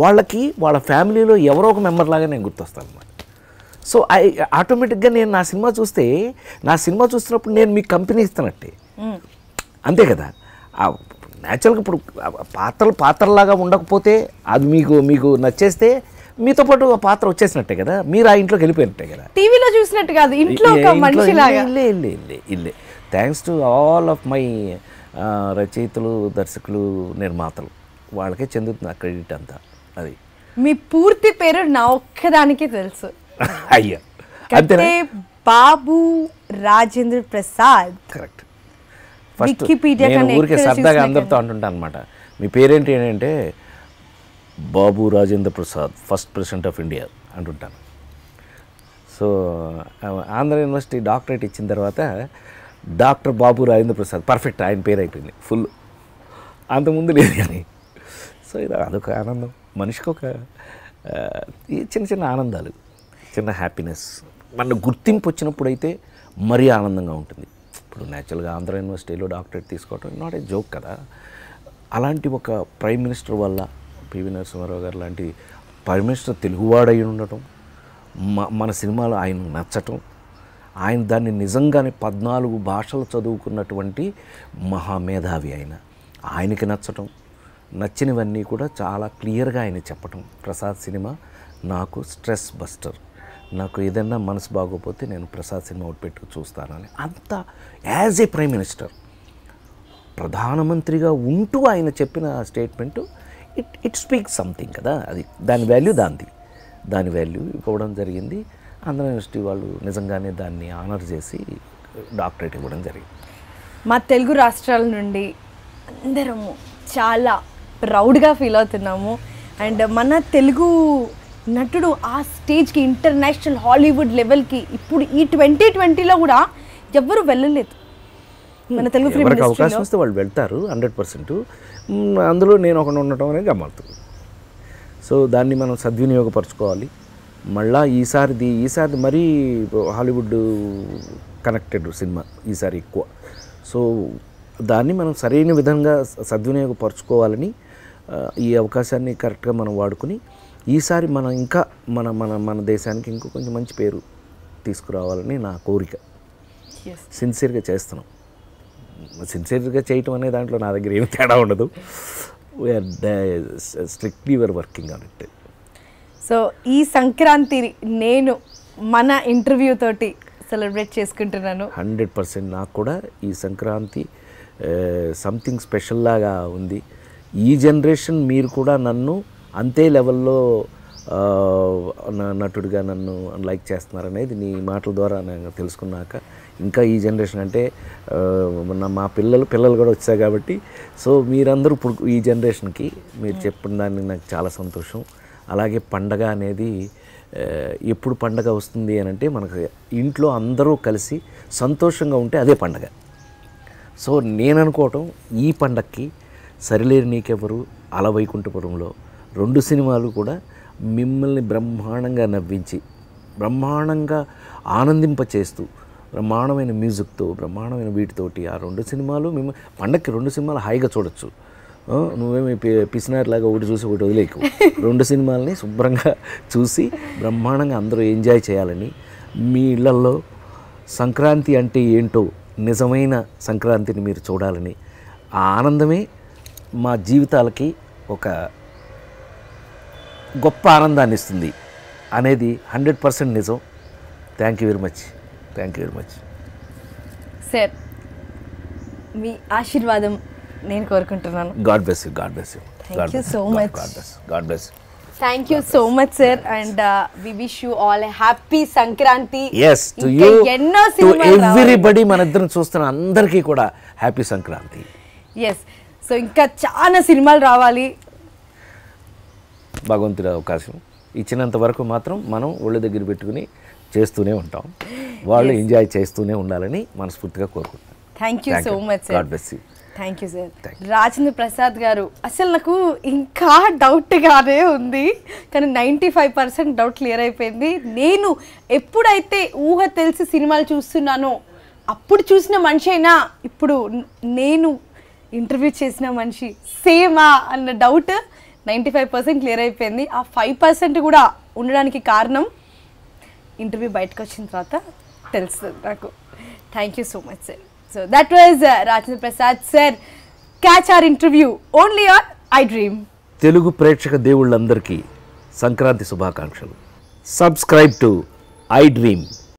వాళ్ళకి వాళ్ళ ఫ్యామిలీలో ఎవరో ఒక మెంబర్ లాగా నేను గుర్తొస్తాను అన్నమాట. సో ఆటోమేటిక్గా నేను నా సినిమా చూస్తున్నప్పుడు నేను మీకు కంపెనీ ఇస్తున్నట్టే, అంతే కదా. న్యాచురల్గా ఇప్పుడు పాత్రలాగా ఉండకపోతే అది మీకు నచ్చేస్తే మీతో పాటు ఆ పాత్ర వచ్చేసినట్టే కదా, మీరు ఆ ఇంట్లోకి వెళ్ళిపోయినట్టే కదా. టీవీలో చూసినట్టు కాదు, ఇంట్లో ఇల్లే. Thanks to all of my రచయితలు, దర్శకులు, నిర్మాతలు, వాళ్ళకే చెందుతుంది ఆ క్రెడిట్ అంతా. అది మీ పూర్తి పేరు నా ఒక్కదానికే తెలుసు. అయ్యా అంటే బాబు రాజేంద్ర ప్రసాద్. కరెక్ట్. ఫస్ట్ నేను ఊరికే సరదాగా అందరితో అంటుంటాను అనమాట, మీ పేరేంటి అంటే Babu Rajendra Prasad first president of India అంటుంటాను. సో ఆంధ్ర యూనివర్సిటీ డాక్టరేట్ ఇచ్చిన తర్వాత డాక్టర్ బాబు రాజేంద్ర ప్రసాద్ పర్ఫెక్ట్, ఆయన పేరు అయిపోయింది ఫుల్, అంతకుముందు లేదు కానీ. సో ఇది అదొక ఆనందం, మనిషికి ఒక చిన్న ఆనందాలు, చిన్న హ్యాపీనెస్. మన గుర్తింపు వచ్చినప్పుడు అయితే మరీ ఆనందంగా ఉంటుంది. ఇప్పుడు న్యాచురల్గా ఆంధ్ర యూనివర్సిటీలో డాక్టరేట్ తీసుకోవటం నాట్ ఏ జోక్ కదా. అలాంటి ఒక ప్రైమ్ మినిస్టర్ వల్ల పివి నరసింహారావు గారు లాంటి ప్రైమ్ మినిస్టర్ తెలుగువాడై ఉండటం, మన సినిమాలో ఆయన నచ్చటం, ఆయన దాన్ని నిజంగానే 14 భాషలు చదువుకున్నటువంటి మహామేధావి ఆయనకి నచ్చటం, నచ్చినవన్నీ కూడా చాలా క్లియర్గా ఆయన చెప్పటం. ప్రసాద్ సినిమా నాకు స్ట్రెస్ బస్టర్. నాకు ఏదైనా మనసు బాగోపోతే నేను ప్రసాద్ సినిమా ఒకటి పెట్టుకు చూస్తానని అంత యాజ్ ఏ ప్రైమ్ మినిస్టర్ ప్రధానమంత్రిగా ఉంటూ ఆయన చెప్పిన స్టేట్మెంటు ఇట్ స్పీక్స్ సంథింగ్ కదా. అది దాని వాల్యూ ఇవ్వడం జరిగింది. ఆంధ్ర యూనివర్సిటీ వాళ్ళు నిజంగానే దాన్ని ఆనర్ చేసి డాక్టరేట్ ఇవ్వడం జరిగింది. మా తెలుగు రాష్ట్రాల నుండి అందరము చాలా ప్రౌడ్గా ఫీల్ అవుతున్నాము. అండ్ మన తెలుగు నటుడు ఆ స్టేజ్కి ఇంటర్నేషనల్ హాలీవుడ్ లెవెల్కి ఇప్పుడు ఈ 2020లో కూడా ఎవ్వరు వెళ్ళలేదు. మన తెలుగు ఫిల్మ్ ఎవరికి అవకాశం వస్తే వాళ్ళు వెళ్తారు 100%. అందులో నేను ఒకటి ఉండటం అనేది గమ్మత్తు. సో దాన్ని మనం సద్వినియోగపరచుకోవాలి. మళ్ళా ఈసారిది మరీ హాలీవుడ్ కనెక్టెడ్ సినిమా ఈసారి ఎక్కువ. సో దాన్ని మనం సరైన విధంగా సద్వినియోగపరచుకోవాలని ఈ అవకాశాన్ని కరెక్ట్గా మనం వాడుకుని ఈసారి మనం ఇంకా మన దేశానికి ఇంకో కొంచెం మంచి పేరు తీసుకురావాలని నా కోరిక. సిన్సియర్గా చేస్తున్నాం. సిన్సియర్గా చేయటం అనే దాంట్లో నా దగ్గర ఏమి తేడా ఉండదు. We're strictly we're working on it. So ఈ సంక్రాంతి నేను మన ఇంటర్వ్యూ తోటి సెలబ్రేట్ చేసుకుంటున్నాను. 100% నాకు కూడా ఈ సంక్రాంతి సంథింగ్ స్పెషల్ లాగా ఉంది. ఈ జనరేషన్ మీరు కూడా నన్ను అంతే లెవెల్లో నటుడిగా నన్ను లైక్ చేస్తున్నారనేది నీ మాటల ద్వారా నేను తెలుసుకున్నాక ఇంకా ఈ జనరేషన్ అంటే మా పిల్లలు కూడా వచ్చాయి కాబట్టి సో మీరందరూ ఇప్పుడు ఈ జనరేషన్కి మీరు చెప్పిన దాన్ని నాకు చాలా సంతోషం. అలాగే పండగ అనేది ఎప్పుడు పండగ వస్తుంది అని అంటే మనకు ఇంట్లో అందరూ కలిసి సంతోషంగా ఉంటే అదే పండగ. సో నేను అనుకోవటం ఈ పండగకి సరిలేరు నీకెవరు, అలవైకుంఠపురంలో 2 సినిమాలు కూడా మిమ్మల్ని బ్రహ్మాండంగా నవ్వించి బ్రహ్మాండంగా ఆనందింపచేస్తూ బ్రహ్మాండమైన మ్యూజిక్తో బ్రహ్మాండమైన వీటితోటి ఆ 2 సినిమాలు మేము పండగకి 2 సినిమాలు హాయిగా చూడొచ్చు. నువ్వేమి పిసినారిలాగా ఒకటి చూసి ఒకటి వదిలేకు. 2 సినిమాలని శుభ్రంగా చూసి బ్రహ్మాండంగా అందరూ ఎంజాయ్ చేయాలని, మీ ఇళ్లల్లో సంక్రాంతి అంటే ఏంటో నిజమైన సంక్రాంతిని మీరు చూడాలని, ఆ ఆనందమే మా జీవితాలకి ఒక గొప్ప ఆనందాన్ని ఇస్తుంది అనేది 100% నిజం. Thank you very much. Sir మీ ఆశీర్వాదం నేను కోరుకుంటున్నాను. God bless you. Thank you so much. God bless. Thank you so much, sir, and we wish you all a happy Sankranti. Yes, to you, to everybody మనిద్దరం చూస్తున్న అందరికీ కూడా happy Sankranti. Yes, so ఇంకా చాలా సినిమాలు రావాలి. భగవంతుడి అవకాశం ఇచ్చినంత వరకు మాత్రం మనం ఒళ్ళ దగ్గర పెట్టుకుని చేస్తూనే ఉంటాం. వాళ్ళు ఎంజాయ్ చేస్తూనే ఉండాలని మనస్ఫూర్తిగా కోరుకుంటున్నాను. Thank you so much, sir. God bless you. Thank you sir. Rajendra Prasad గారు అసలు నాకు ఇంకా డౌట్గానే ఉంది, కానీ 95% డౌట్ క్లియర్ అయిపోయింది. నేను ఎప్పుడైతే ఊహ తెలిసి సినిమాలు చూస్తున్నానో అప్పుడు చూసిన మనిషి అయినా ఇప్పుడు నేను ఇంటర్వ్యూ చేసిన మనిషి సేమా అన్న డౌట్ 95% క్లియర్ అయిపోయింది. ఆ 5% కూడా ఉండడానికి కారణం ఇంటర్వ్యూ బయటకు వచ్చిన తర్వాత తెలుస్తుంది నాకు. Thank you so much sir. So that was Rajendra Prasad sir. Catch our interview only on iDream. Telugu ప్రేక్షక దేవుళ్ళందరికీ సంక్రాంతి శుభాకాంక్షలు. Subscribe to iDream.